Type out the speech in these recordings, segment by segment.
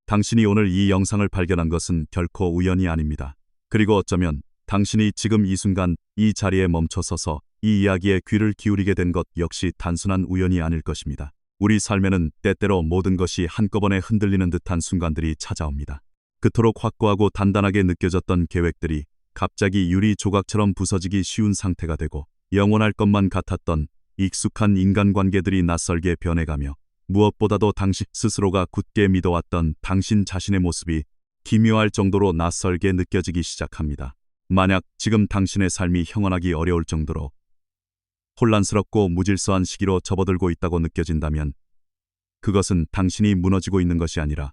당신이 오늘 이 영상을 발견한 것은 결코 우연이 아닙니다. 그리고 어쩌면 당신이 지금 이 순간 이 자리에 멈춰서서 이 이야기에 귀를 기울이게 된 것 역시 단순한 우연이 아닐 것입니다. 우리 삶에는 때때로 모든 것이 한꺼번에 흔들리는 듯한 순간들이 찾아옵니다. 그토록 확고하고 단단하게 느껴졌던 계획들이 갑자기 유리 조각처럼 부서지기 쉬운 상태가 되고, 영원할 것만 같았던 익숙한 인간관계들이 낯설게 변해가며, 무엇보다도 당신 스스로가 굳게 믿어왔던 당신 자신의 모습이 기묘할 정도로 낯설게 느껴지기 시작합니다. 만약 지금 당신의 삶이 형언하기 어려울 정도로 혼란스럽고 무질서한 시기로 접어들고 있다고 느껴진다면, 그것은 당신이 무너지고 있는 것이 아니라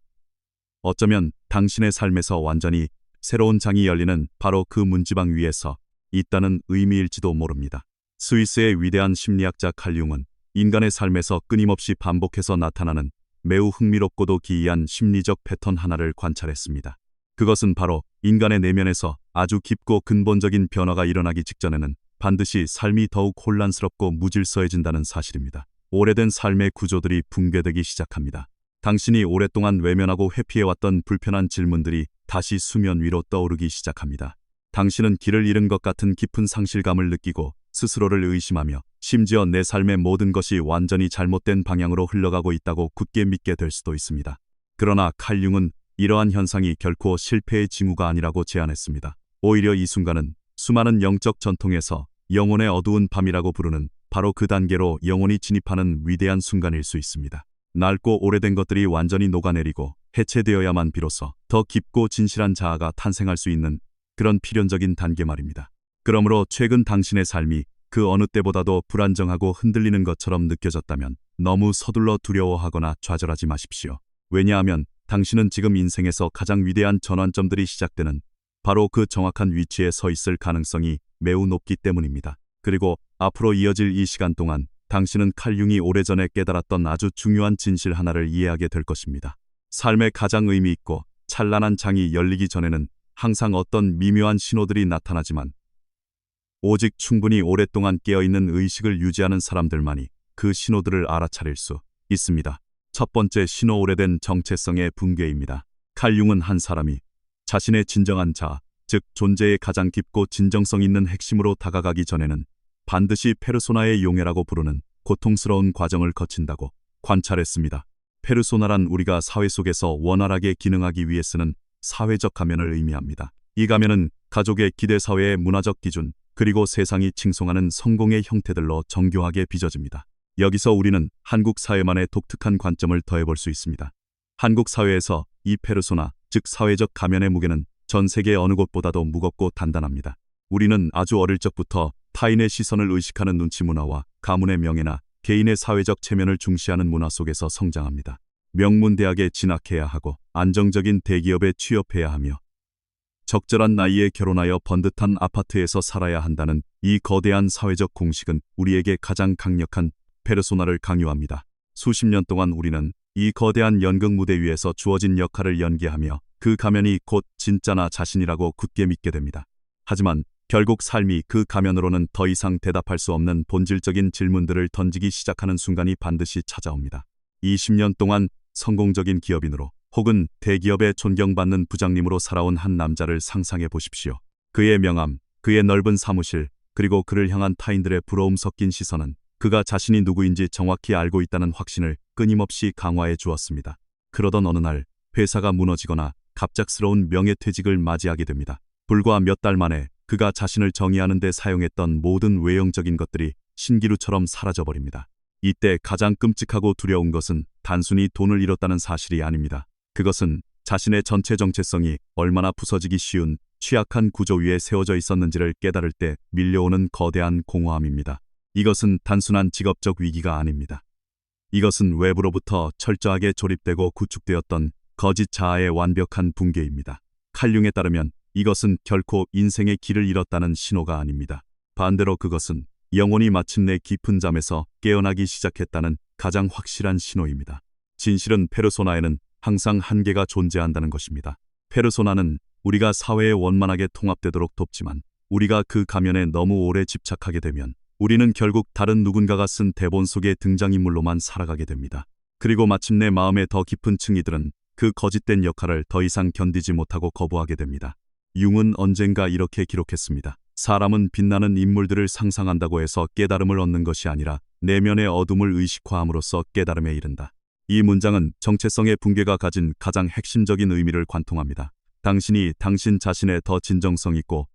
어쩌면 당신의 삶에서 완전히 새로운 장이 열리는 바로 그 문지방 위에서 있다는 의미일지도 모릅니다. 스위스의 위대한 심리학자 칼 융은 인간의 삶에서 끊임없이 반복해서 나타나는 매우 흥미롭고도 기이한 심리적 패턴 하나를 관찰했습니다. 그것은 바로 인간의 내면에서 아주 깊고 근본적인 변화가 일어나기 직전에는 반드시 삶이 더욱 혼란스럽고 무질서해진다는 사실입니다. 오래된 삶의 구조들이 붕괴되기 시작합니다. 당신이 오랫동안 외면하고 회피해왔던 불편한 질문들이 다시 수면 위로 떠오르기 시작합니다. 당신은 길을 잃은 것 같은 깊은 상실감을 느끼고 스스로를 의심하며, 심지어 내 삶의 모든 것이 완전히 잘못된 방향으로 흘러가고 있다고 굳게 믿게 될 수도 있습니다. 그러나 칼 융은 이러한 현상이 결코 실패의 징후가 아니라고 제안했습니다. 오히려 이 순간은 수많은 영적 전통에서 영혼의 어두운 밤이라고 부르는 바로 그 단계로 영혼이 진입하는 위대한 순간일 수 있습니다. 낡고 오래된 것들이 완전히 녹아내리고 해체되어야만 비로소 더 깊고 진실한 자아가 탄생할 수 있는 그런 필연적인 단계 말입니다. 그러므로 최근 당신의 삶이 그 어느 때보다도 불안정하고 흔들리는 것처럼 느껴졌다면 너무 서둘러 두려워하거나 좌절하지 마십시오. 왜냐하면 당신은 지금 인생에서 가장 위대한 전환점들이 시작되는 바로 그 정확한 위치에 서 있을 가능성이 매우 높기 때문입니다. 그리고 앞으로 이어질 이 시간 동안 당신은 칼 융이 오래전에 깨달았던 아주 중요한 진실 하나를 이해하게 될 것입니다. 삶의 가장 의미 있고 찬란한 장이 열리기 전에는 항상 어떤 미묘한 신호들이 나타나지만, 오직 충분히 오랫동안 깨어있는 의식을 유지하는 사람들만이 그 신호들을 알아차릴 수 있습니다. 첫 번째 신호, 오래된 정체성의 붕괴입니다. 칼 융은 한 사람이 자신의 진정한 자아, 즉 존재의 가장 깊고 진정성 있는 핵심으로 다가가기 전에는 반드시 페르소나의 용해라고 부르는 고통스러운 과정을 거친다고 관찰했습니다. 페르소나란 우리가 사회 속에서 원활하게 기능하기 위해 쓰는 사회적 가면을 의미합니다. 이 가면은 가족의 기대, 사회의 문화적 기준, 그리고 세상이 칭송하는 성공의 형태들로 정교하게 빚어집니다. 여기서 우리는 한국 사회만의 독특한 관점을 더해볼 수 있습니다. 한국 사회에서 이 페르소나, 즉 사회적 가면의 무게는 전 세계 어느 곳보다도 무겁고 단단합니다. 우리는 아주 어릴 적부터 타인의 시선을 의식하는 눈치 문화와 가문의 명예나 개인의 사회적 체면을 중시하는 문화 속에서 성장합니다. 명문대학에 진학해야 하고 안정적인 대기업에 취업해야 하며 적절한 나이에 결혼하여 번듯한 아파트에서 살아야 한다는 이 거대한 사회적 공식은 우리에게 가장 강력한 페르소나를 강요합니다. 수십 년 동안 우리는 이 거대한 연극 무대 위에서 주어진 역할을 연기하며 그 가면이 곧 진짜 나 자신이라고 굳게 믿게 됩니다. 하지만 결국 삶이 그 가면으로는 더 이상 대답할 수 없는 본질적인 질문들을 던지기 시작하는 순간이 반드시 찾아옵니다. 20년 동안 성공적인 기업인으로 혹은 대기업에 존경받는 부장님으로 살아온 한 남자를 상상해 보십시오. 그의 명함, 그의 넓은 사무실, 그리고 그를 향한 타인들의 부러움 섞인 시선은 그가 자신이 누구인지 정확히 알고 있다는 확신을 끊임없이 강화해 주었습니다. 그러던 어느 날 회사가 무너지거나 갑작스러운 명예퇴직을 맞이하게 됩니다. 불과 몇 달 만에 그가 자신을 정의하는 데 사용했던 모든 외형적인 것들이 신기루처럼 사라져버립니다. 이때 가장 끔찍하고 두려운 것은 단순히 돈을 잃었다는 사실이 아닙니다. 그것은 자신의 전체 정체성이 얼마나 부서지기 쉬운 취약한 구조 위에 세워져 있었는지를 깨달을 때 밀려오는 거대한 공허함입니다. 이것은 단순한 직업적 위기가 아닙니다. 이것은 외부로부터 철저하게 조립되고 구축되었던 거짓 자아의 완벽한 붕괴입니다. 칼 융에 따르면 이것은 결코 인생의 길을 잃었다는 신호가 아닙니다. 반대로 그것은 영혼이 마침내 깊은 잠에서 깨어나기 시작했다는 가장 확실한 신호입니다. 진실은 페르소나에는 항상 한계가 존재한다는 것입니다. 페르소나는 우리가 사회에 원만하게 통합되도록 돕지만, 우리가 그 가면에 너무 오래 집착하게 되면 우리는 결국 다른 누군가가 쓴 대본 속의 등장인물로만 살아가게 됩니다. 그리고 마침내 마음의 더 깊은 층이들은 그 거짓된 역할을 더 이상 견디지 못하고 거부하게 됩니다. 융은 언젠가 이렇게 기록했습니다. 사람은 빛나는 인물들을 상상한다고 해서 깨달음을 얻는 것이 아니라 내면의 어둠을 의식화함으로써 깨달음에 이른다. 이 문장은 정체성의 붕괴가 가진 가장 핵심적인 의미를 관통합니다. 당신이 당신 자신의 더 진정성 있고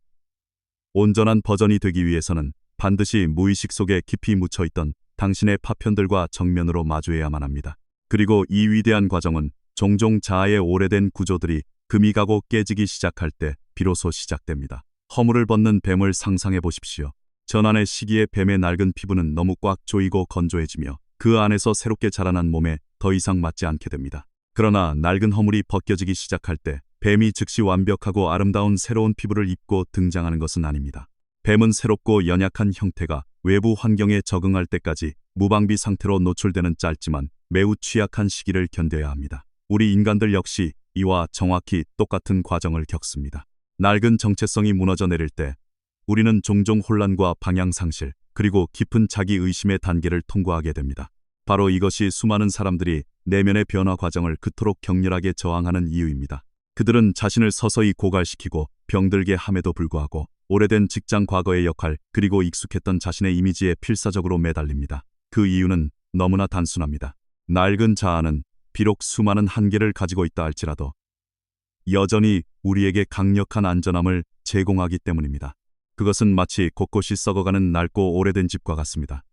온전한 버전이 되기 위해서는 반드시 무의식 속에 깊이 묻혀있던 당신의 파편들과 정면으로 마주해야만 합니다. 그리고 이 위대한 과정은 종종 자아의 오래된 구조들이 금이 가고 깨지기 시작할 때 비로소 시작됩니다. 허물을 벗는 뱀을 상상해 보십시오. 전환의 시기에 뱀의 낡은 피부는 너무 꽉 조이고 건조해지며 그 안에서 새롭게 자라난 몸에 더 이상 맞지 않게 됩니다. 그러나 낡은 허물이 벗겨지기 시작할 때 뱀이 즉시 완벽하고 아름다운 새로운 피부를 입고 등장하는 것은 아닙니다. 뱀은 새롭고 연약한 형태가 외부 환경에 적응할 때까지 무방비 상태로 노출되는 짧지만 매우 취약한 시기를 견뎌야 합니다. 우리 인간들 역시 이와 정확히 똑같은 과정을 겪습니다. 낡은 정체성이 무너져 내릴 때 우리는 종종 혼란과 방향 상실, 그리고 깊은 자기 의심의 단계를 통과하게 됩니다. 바로 이것이 수많은 사람들이 내면의 변화 과정을 그토록 격렬하게 저항하는 이유입니다. 그들은 자신을 서서히 고갈시키고 병들게 함에도 불구하고 오래된 직장 과거의 역할, 그리고 익숙했던 자신의 이미지에 필사적으로 매달립니다. 그 이유는 너무나 단순합니다. 낡은 자아는 비록 수많은 한계를 가지고 있다 할지라도 여전히 우리에게 강력한 안전함을 제공하기 때문입니다. 그것은 마치 곳곳이 썩어가는 낡고 오래된 집과 같습니다.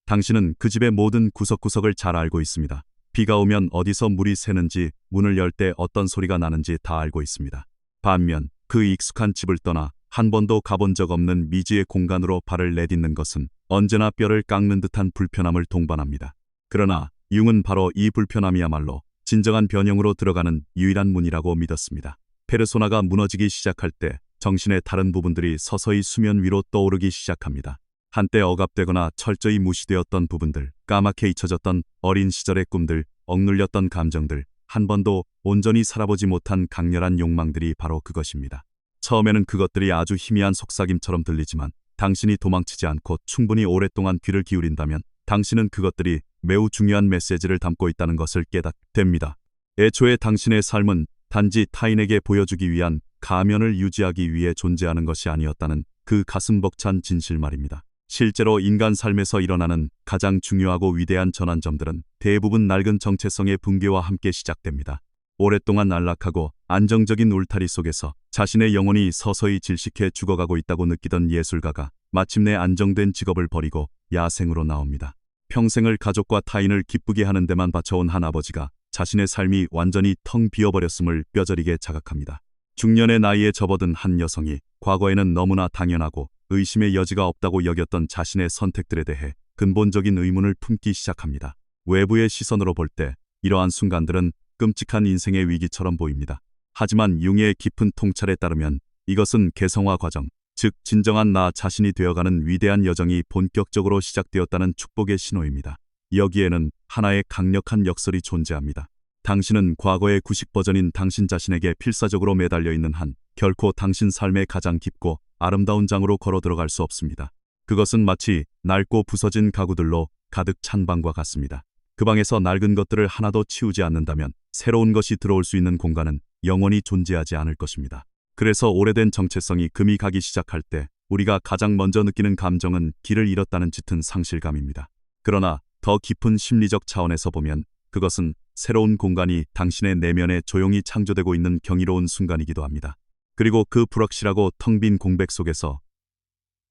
당신은 그 집의 모든 구석구석을 잘 알고 있습니다. 비가 오면 어디서 물이 새는지, 문을 열 때 어떤 소리가 나는지 다 알고 있습니다. 반면 그 익숙한 집을 떠나 한 번도 가본 적 없는 미지의 공간으로 발을 내딛는 것은 언제나 뼈를 깎는 듯한 불편함을 동반합니다. 그러나 융은 바로 이 불편함이야말로 진정한 변형으로 들어가는 유일한 문이라고 믿었습니다. 페르소나가 무너지기 시작할 때 정신의 다른 부분들이 서서히 수면 위로 떠오르기 시작합니다. 한때 억압되거나 철저히 무시되었던 부분들, 까맣게 잊혀졌던 어린 시절의 꿈들, 억눌렸던 감정들, 한 번도 온전히 살아보지 못한 강렬한 욕망들이 바로 그것입니다. 처음에는 그것들이 아주 희미한 속삭임처럼 들리지만 당신이 도망치지 않고 충분히 오랫동안 귀를 기울인다면 당신은 그것들이 매우 중요한 메시지를 담고 있다는 것을 깨닫게 됩니다. 애초에 당신의 삶은 단지 타인에게 보여주기 위한 가면을 유지하기 위해 존재하는 것이 아니었다는 그 가슴 벅찬 진실 말입니다. 실제로 인간 삶에서 일어나는 가장 중요하고 위대한 전환점들은 대부분 낡은 정체성의 붕괴와 함께 시작됩니다. 오랫동안 안락하고 안정적인 울타리 속에서 자신의 영혼이 서서히 질식해 죽어가고 있다고 느끼던 예술가가 마침내 안정된 직업을 버리고 야생으로 나옵니다. 평생을 가족과 타인을 기쁘게 하는 데만 바쳐온 한 아버지가 자신의 삶이 완전히 텅 비어버렸음을 뼈저리게 자각합니다. 중년의 나이에 접어든 한 여성이 과거에는 너무나 당연하고 의심의 여지가 없다고 여겼던 자신의 선택들에 대해 근본적인 의문을 품기 시작합니다. 외부의 시선으로 볼 때 이러한 순간들은 끔찍한 인생의 위기처럼 보입니다. 하지만 융의 깊은 통찰에 따르면 이것은 개성화 과정, 즉 진정한 나 자신이 되어가는 위대한 여정이 본격적으로 시작되었다는 축복의 신호입니다. 여기에는 하나의 강력한 역설이 존재합니다. 당신은 과거의 구식 버전인 당신 자신에게 필사적으로 매달려 있는 한 결코 당신 삶의 가장 깊고 아름다운 장으로 걸어 들어갈 수 없습니다. 그것은 마치 낡고 부서진 가구들로 가득 찬 방과 같습니다. 그 방에서 낡은 것들을 하나도 치우지 않는다면 새로운 것이 들어올 수 있는 공간은 영원히 존재하지 않을 것입니다. 그래서 오래된 정체성이 금이 가기 시작할 때 우리가 가장 먼저 느끼는 감정은 길을 잃었다는 짙은 상실감입니다. 그러나 더 깊은 심리적 차원에서 보면 그것은 새로운 공간이 당신의 내면에 조용히 창조되고 있는 경이로운 순간이기도 합니다. 그리고 그 불확실하고 텅 빈 공백 속에서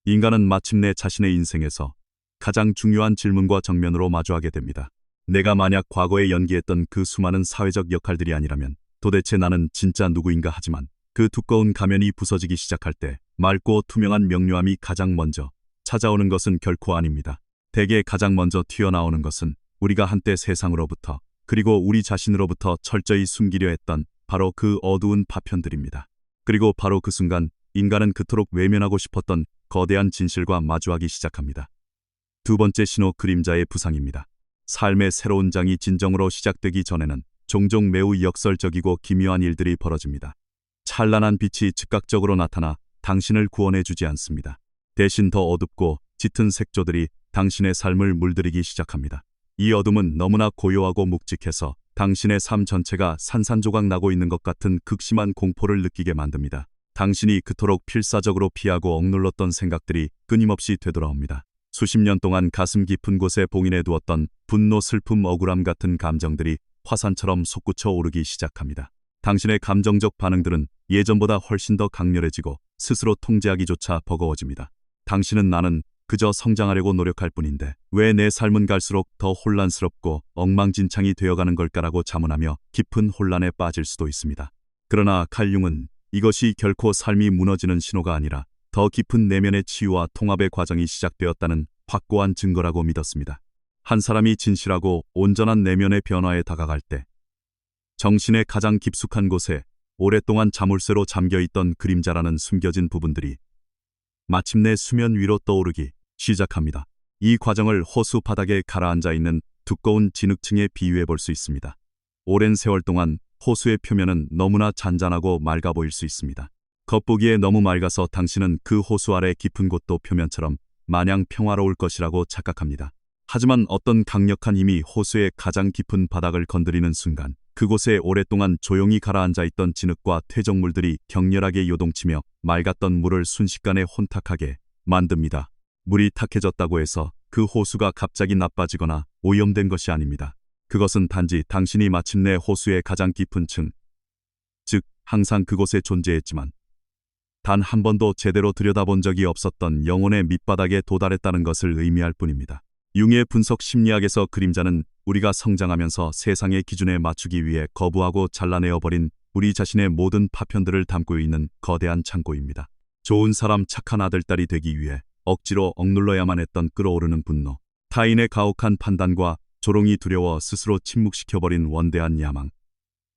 인간은 마침내 자신의 인생에서 가장 중요한 질문과 정면으로 마주하게 됩니다. 내가 만약 과거에 연기했던 그 수많은 사회적 역할들이 아니라면 도대체 나는 진짜 누구인가. 하지만 그 두꺼운 가면이 부서지기 시작할 때 맑고 투명한 명료함이 가장 먼저 찾아오는 것은 결코 아닙니다. 대개 가장 먼저 튀어나오는 것은 우리가 한때 세상으로부터 그리고 우리 자신으로부터 철저히 숨기려 했던 바로 그 어두운 파편들입니다. 그리고 바로 그 순간 인간은 그토록 외면하고 싶었던 거대한 진실과 마주하기 시작합니다. 두 번째 신호, 그림자의 부상입니다. 삶의 새로운 장이 진정으로 시작되기 전에는 종종 매우 역설적이고 기묘한 일들이 벌어집니다. 찬란한 빛이 즉각적으로 나타나 당신을 구원해 주지 않습니다. 대신 더 어둡고 짙은 색조들이 당신의 삶을 물들이기 시작합니다. 이 어둠은 너무나 고요하고 묵직해서 당신의 삶 전체가 산산조각 나고 있는 것 같은 극심한 공포를 느끼게 만듭니다. 당신이 그토록 필사적으로 피하고 억눌렀던 생각들이 끊임없이 되돌아옵니다. 수십 년 동안 가슴 깊은 곳에 봉인해 두었던 분노, 슬픔, 억울함 같은 감정들이 화산처럼 솟구쳐 오르기 시작합니다. 당신의 감정적 반응들은 예전보다 훨씬 더 강렬해지고 스스로 통제하기조차 버거워집니다. 당신은 나는 그저 성장하려고 노력할 뿐인데 왜 내 삶은 갈수록 더 혼란스럽고 엉망진창이 되어가는 걸까라고 자문하며 깊은 혼란에 빠질 수도 있습니다. 그러나 칼 융은 이것이 결코 삶이 무너지는 신호가 아니라 더 깊은 내면의 치유와 통합의 과정이 시작되었다는 확고한 증거라고 믿었습니다. 한 사람이 진실하고 온전한 내면의 변화에 다가갈 때 정신의 가장 깊숙한 곳에 오랫동안 자물쇠로 잠겨있던 그림자라는 숨겨진 부분들이 마침내 수면 위로 떠오르기 시작합니다. 이 과정을 호수 바닥에 가라앉아 있는 두꺼운 진흙층에 비유해 볼 수 있습니다. 오랜 세월 동안 호수의 표면은 너무나 잔잔하고 맑아 보일 수 있습니다. 겉보기에 너무 맑아서 당신은 그 호수 아래 깊은 곳도 표면처럼 마냥 평화로울 것이라고 착각합니다. 하지만 어떤 강력한 힘이 호수의 가장 깊은 바닥을 건드리는 순간 그곳에 오랫동안 조용히 가라앉아 있던 진흙과 퇴적물들이 격렬하게 요동치며 맑았던 물을 순식간에 혼탁하게 만듭니다. 물이 탁해졌다고 해서 그 호수가 갑자기 나빠지거나 오염된 것이 아닙니다. 그것은 단지 당신이 마침내 호수의 가장 깊은 층, 즉 항상 그곳에 존재했지만 단 한 번도 제대로 들여다본 적이 없었던 영혼의 밑바닥에 도달했다는 것을 의미할 뿐입니다. 융의 분석 심리학에서 그림자는 우리가 성장하면서 세상의 기준에 맞추기 위해 거부하고 잘라내어버린 우리 자신의 모든 파편들을 담고 있는 거대한 창고입니다. 좋은 사람, 착한 아들, 딸이 되기 위해 억지로 억눌러야만 했던 끓어오르는 분노, 타인의 가혹한 판단과 조롱이 두려워 스스로 침묵시켜버린 원대한 야망,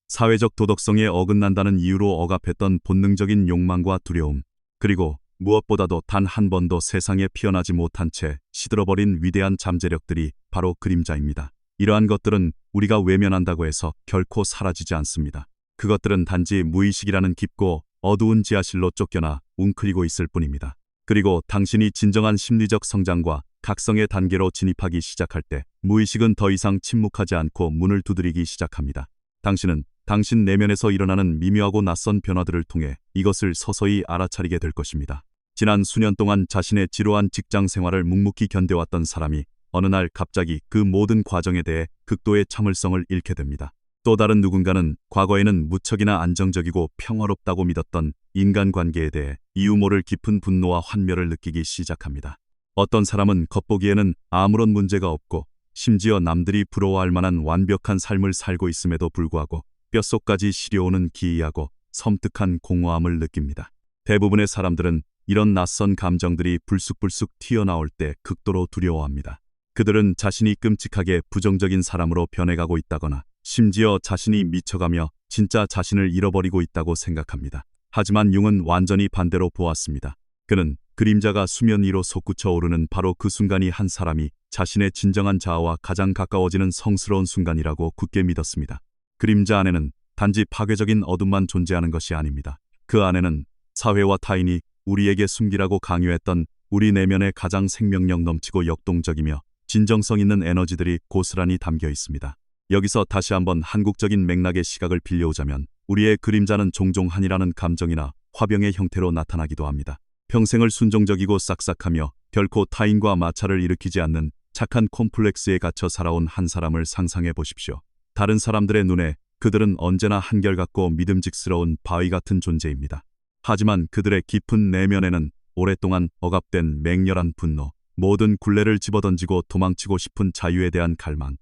사회적 도덕성에 어긋난다는 이유로 억압했던 본능적인 욕망과 두려움, 그리고 무엇보다도 단 한 번도 세상에 피어나지 못한 채 시들어버린 위대한 잠재력들이 바로 그림자입니다. 이러한 것들은 우리가 외면한다고 해서 결코 사라지지 않습니다. 그것들은 단지 무의식이라는 깊고 어두운 지하실로 쫓겨나 웅크리고 있을 뿐입니다. 그리고 당신이 진정한 심리적 성장과 각성의 단계로 진입하기 시작할 때 무의식은 더 이상 침묵하지 않고 문을 두드리기 시작합니다. 당신은 당신 내면에서 일어나는 미묘하고 낯선 변화들을 통해 이것을 서서히 알아차리게 될 것입니다. 지난 수년 동안 자신의 지루한 직장 생활을 묵묵히 견뎌왔던 사람이 어느 날 갑자기 그 모든 과정에 대해 극도의 참을성을 잃게 됩니다. 또 다른 누군가는 과거에는 무척이나 안정적이고 평화롭다고 믿었던 인간관계에 대해 이유 모를 깊은 분노와 환멸을 느끼기 시작합니다. 어떤 사람은 겉보기에는 아무런 문제가 없고 심지어 남들이 부러워할 만한 완벽한 삶을 살고 있음에도 불구하고 뼛속까지 시려오는 기이하고 섬뜩한 공허함을 느낍니다. 대부분의 사람들은 이런 낯선 감정들이 불쑥불쑥 튀어나올 때 극도로 두려워합니다. 그들은 자신이 끔찍하게 부정적인 사람으로 변해가고 있다거나 심지어 자신이 미쳐가며 진짜 자신을 잃어버리고 있다고 생각합니다. 하지만 융은 완전히 반대로 보았습니다. 그는 그림자가 수면 위로 솟구쳐 오르는 바로 그 순간이 한 사람이 자신의 진정한 자아와 가장 가까워지는 성스러운 순간이라고 굳게 믿었습니다. 그림자 안에는 단지 파괴적인 어둠만 존재하는 것이 아닙니다. 그 안에는 사회와 타인이 우리에게 숨기라고 강요했던 우리 내면의 가장 생명력 넘치고 역동적이며 진정성 있는 에너지들이 고스란히 담겨 있습니다. 여기서 다시 한번 한국적인 맥락의 시각을 빌려오자면 우리의 그림자는 종종 한이라는 감정이나 화병의 형태로 나타나기도 합니다. 평생을 순종적이고 싹싹하며 결코 타인과 마찰을 일으키지 않는 착한 콤플렉스에 갇혀 살아온 한 사람을 상상해 보십시오. 다른 사람들의 눈에 그들은 언제나 한결같고 믿음직스러운 바위 같은 존재입니다. 하지만 그들의 깊은 내면에는 오랫동안 억압된 맹렬한 분노, 모든 굴레를 집어던지고 도망치고 싶은 자유에 대한 갈망,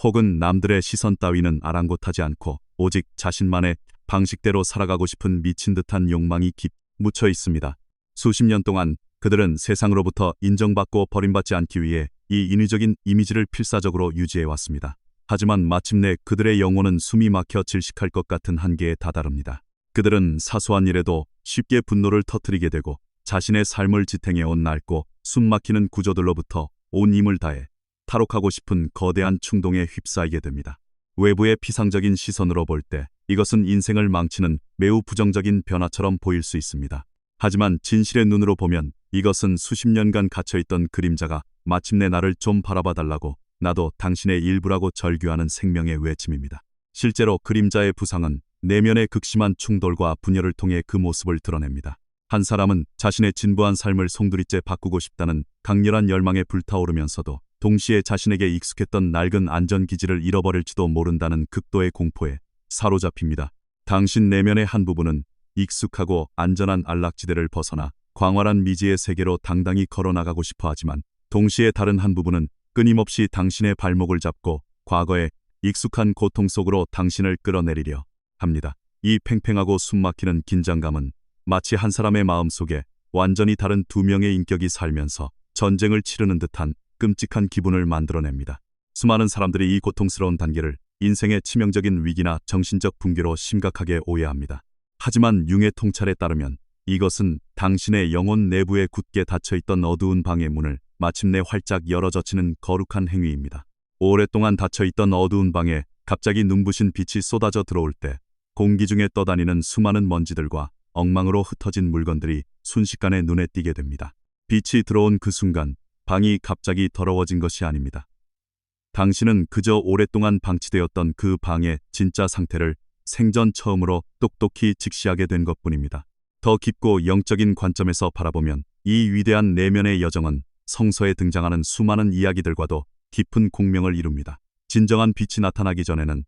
혹은 남들의 시선 따위는 아랑곳하지 않고 오직 자신만의 방식대로 살아가고 싶은 미친 듯한 욕망이 깊이 묻혀 있습니다. 수십 년 동안 그들은 세상으로부터 인정받고 버림받지 않기 위해 이 인위적인 이미지를 필사적으로 유지해왔습니다. 하지만 마침내 그들의 영혼은 숨이 막혀 질식할 것 같은 한계에 다다릅니다. 그들은 사소한 일에도 쉽게 분노를 터뜨리게 되고 자신의 삶을 지탱해온 낡고 숨막히는 구조들로부터 온 힘을 다해 탈옥하고 싶은 거대한 충동에 휩싸이게 됩니다. 외부의 피상적인 시선으로 볼 때 이것은 인생을 망치는 매우 부정적인 변화처럼 보일 수 있습니다. 하지만 진실의 눈으로 보면 이것은 수십 년간 갇혀있던 그림자가 마침내 나를 좀 바라봐달라고 나도 당신의 일부라고 절규하는 생명의 외침입니다. 실제로 그림자의 부상은 내면의 극심한 충돌과 분열을 통해 그 모습을 드러냅니다. 한 사람은 자신의 진부한 삶을 송두리째 바꾸고 싶다는 강렬한 열망에 불타오르면서도 동시에 자신에게 익숙했던 낡은 안전기지를 잃어버릴지도 모른다는 극도의 공포에 사로잡힙니다. 당신 내면의 한 부분은 익숙하고 안전한 안락지대를 벗어나 광활한 미지의 세계로 당당히 걸어나가고 싶어 하지만 동시에 다른 한 부분은 끊임없이 당신의 발목을 잡고 과거의 익숙한 고통 속으로 당신을 끌어내리려 합니다. 이 팽팽하고 숨막히는 긴장감은 마치 한 사람의 마음속에 완전히 다른 두 명의 인격이 살면서 전쟁을 치르는 듯한 끔찍한 기분을 만들어냅니다. 수많은 사람들이 이 고통스러운 단계를 인생의 치명적인 위기나 정신적 붕괴로 심각하게 오해합니다. 하지만 융의 통찰에 따르면 이것은 당신의 영혼 내부에 굳게 닫혀있던 어두운 방의 문을 마침내 활짝 열어젖히는 거룩한 행위입니다. 오랫동안 닫혀있던 어두운 방에 갑자기 눈부신 빛이 쏟아져 들어올 때 공기 중에 떠다니는 수많은 먼지들과 엉망으로 흩어진 물건들이 순식간에 눈에 띄게 됩니다. 빛이 들어온 그 순간 방이 갑자기 더러워진 것이 아닙니다. 당신은 그저 오랫동안 방치되었던 그 방의 진짜 상태를 생전 처음으로 똑똑히 직시하게 된 것뿐입니다. 더 깊고 영적인 관점에서 바라보면 이 위대한 내면의 여정은 성서에 등장하는 수많은 이야기들과도 깊은 공명을 이룹니다. 진정한 빛이 나타나기 전에는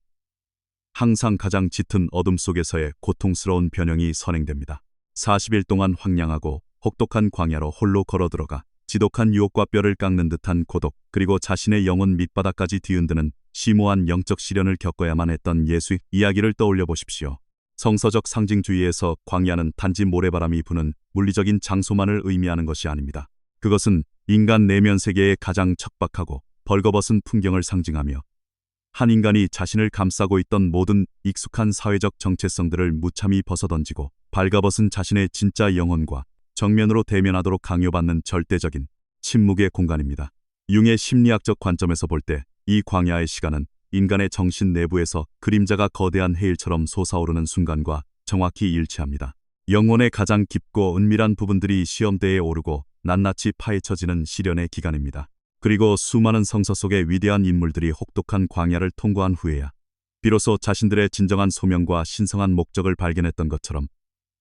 항상 가장 짙은 어둠 속에서의 고통스러운 변형이 선행됩니다. 40일 동안 황량하고 혹독한 광야로 홀로 걸어들어가 지독한 유혹과 뼈를 깎는 듯한 고독, 그리고 자신의 영혼 밑바닥까지 뒤흔드는 심오한 영적 시련을 겪어야만 했던 예수의 이야기를 떠올려 보십시오. 성서적 상징주의에서 광야는 단지 모래바람이 부는 물리적인 장소만을 의미하는 것이 아닙니다. 그것은 인간 내면 세계의 가장 척박하고 벌거벗은 풍경을 상징하며 한 인간이 자신을 감싸고 있던 모든 익숙한 사회적 정체성들을 무참히 벗어던지고 발가벗은 자신의 진짜 영혼과 정면으로 대면하도록 강요받는 절대적인 침묵의 공간입니다. 융의 심리학적 관점에서 볼 때 이 광야의 시간은 인간의 정신 내부에서 그림자가 거대한 해일처럼 솟아오르는 순간과 정확히 일치합니다. 영혼의 가장 깊고 은밀한 부분들이 시험대에 오르고 낱낱이 파헤쳐지는 시련의 기간입니다. 그리고 수많은 성서 속의 위대한 인물들이 혹독한 광야를 통과한 후에야 비로소 자신들의 진정한 소명과 신성한 목적을 발견했던 것처럼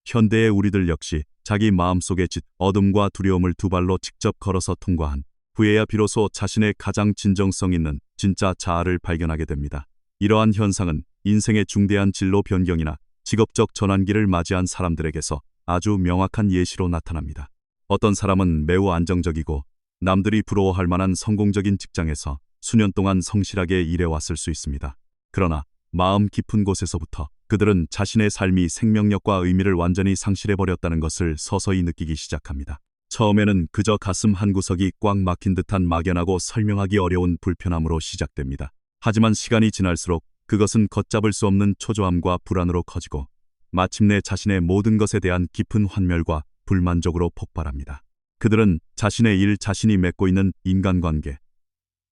현대의 우리들 역시 자기 마음속의 짙 어둠과 두려움을 두 발로 직접 걸어서 통과한 후에야 비로소 자신의 가장 진정성 있는 진짜 자아를 발견하게 됩니다. 이러한 현상은 인생의 중대한 진로 변경이나 직업적 전환기를 맞이한 사람들에게서 아주 명확한 예시로 나타납니다. 어떤 사람은 매우 안정적이고 남들이 부러워할 만한 성공적인 직장에서 수년 동안 성실하게 일해왔을 수 있습니다. 그러나 마음 깊은 곳에서부터 그들은 자신의 삶이 생명력과 의미를 완전히 상실해버렸다는 것을 서서히 느끼기 시작합니다. 처음에는 그저 가슴 한구석이 꽉 막힌 듯한 막연하고 설명하기 어려운 불편함으로 시작됩니다. 하지만 시간이 지날수록 그것은 걷잡을 수 없는 초조함과 불안으로 커지고 마침내 자신의 모든 것에 대한 깊은 환멸과 불만족으로 폭발합니다. 그들은 자신의 일, 자신이 맺고 있는 인간관계,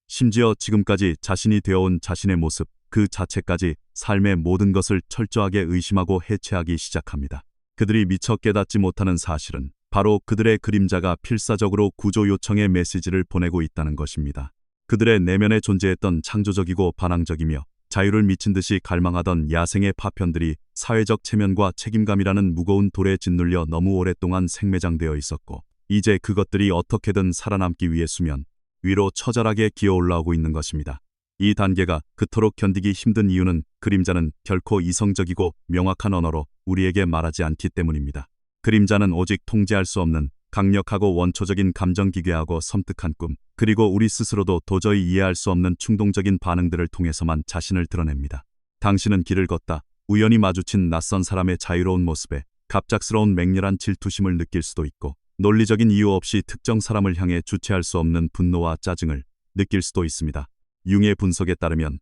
심지어 지금까지 자신이 되어온 자신의 모습, 그 자체까지 삶의 모든 것을 철저하게 의심하고 해체하기 시작합니다. 그들이 미처 깨닫지 못하는 사실은 바로 그들의 그림자가 필사적으로 구조 요청의 메시지를 보내고 있다는 것입니다. 그들의 내면에 존재했던 창조적이고 반항적이며 자유를 미친 듯이 갈망하던 야생의 파편들이 사회적 체면과 책임감이라는 무거운 돌에 짓눌려 너무 오랫동안 생매장되어 있었고, 이제 그것들이 어떻게든 살아남기 위해 수면 위로 처절하게 기어 올라오고 있는 것입니다. 이 단계가 그토록 견디기 힘든 이유는 그림자는 결코 이성적이고 명확한 언어로 우리에게 말하지 않기 때문입니다. 그림자는 오직 통제할 수 없는 강력하고 원초적인 감정 기괴하고 섬뜩한 꿈, 그리고 우리 스스로도 도저히 이해할 수 없는 충동적인 반응들을 통해서만 자신을 드러냅니다. 당신은 길을 걷다 우연히 마주친 낯선 사람의 자유로운 모습에 갑작스러운 맹렬한 질투심을 느낄 수도 있고, 논리적인 이유 없이 특정 사람을 향해 주체할 수 없는 분노와 짜증을 느낄 수도 있습니다. 융의 분석에 따르면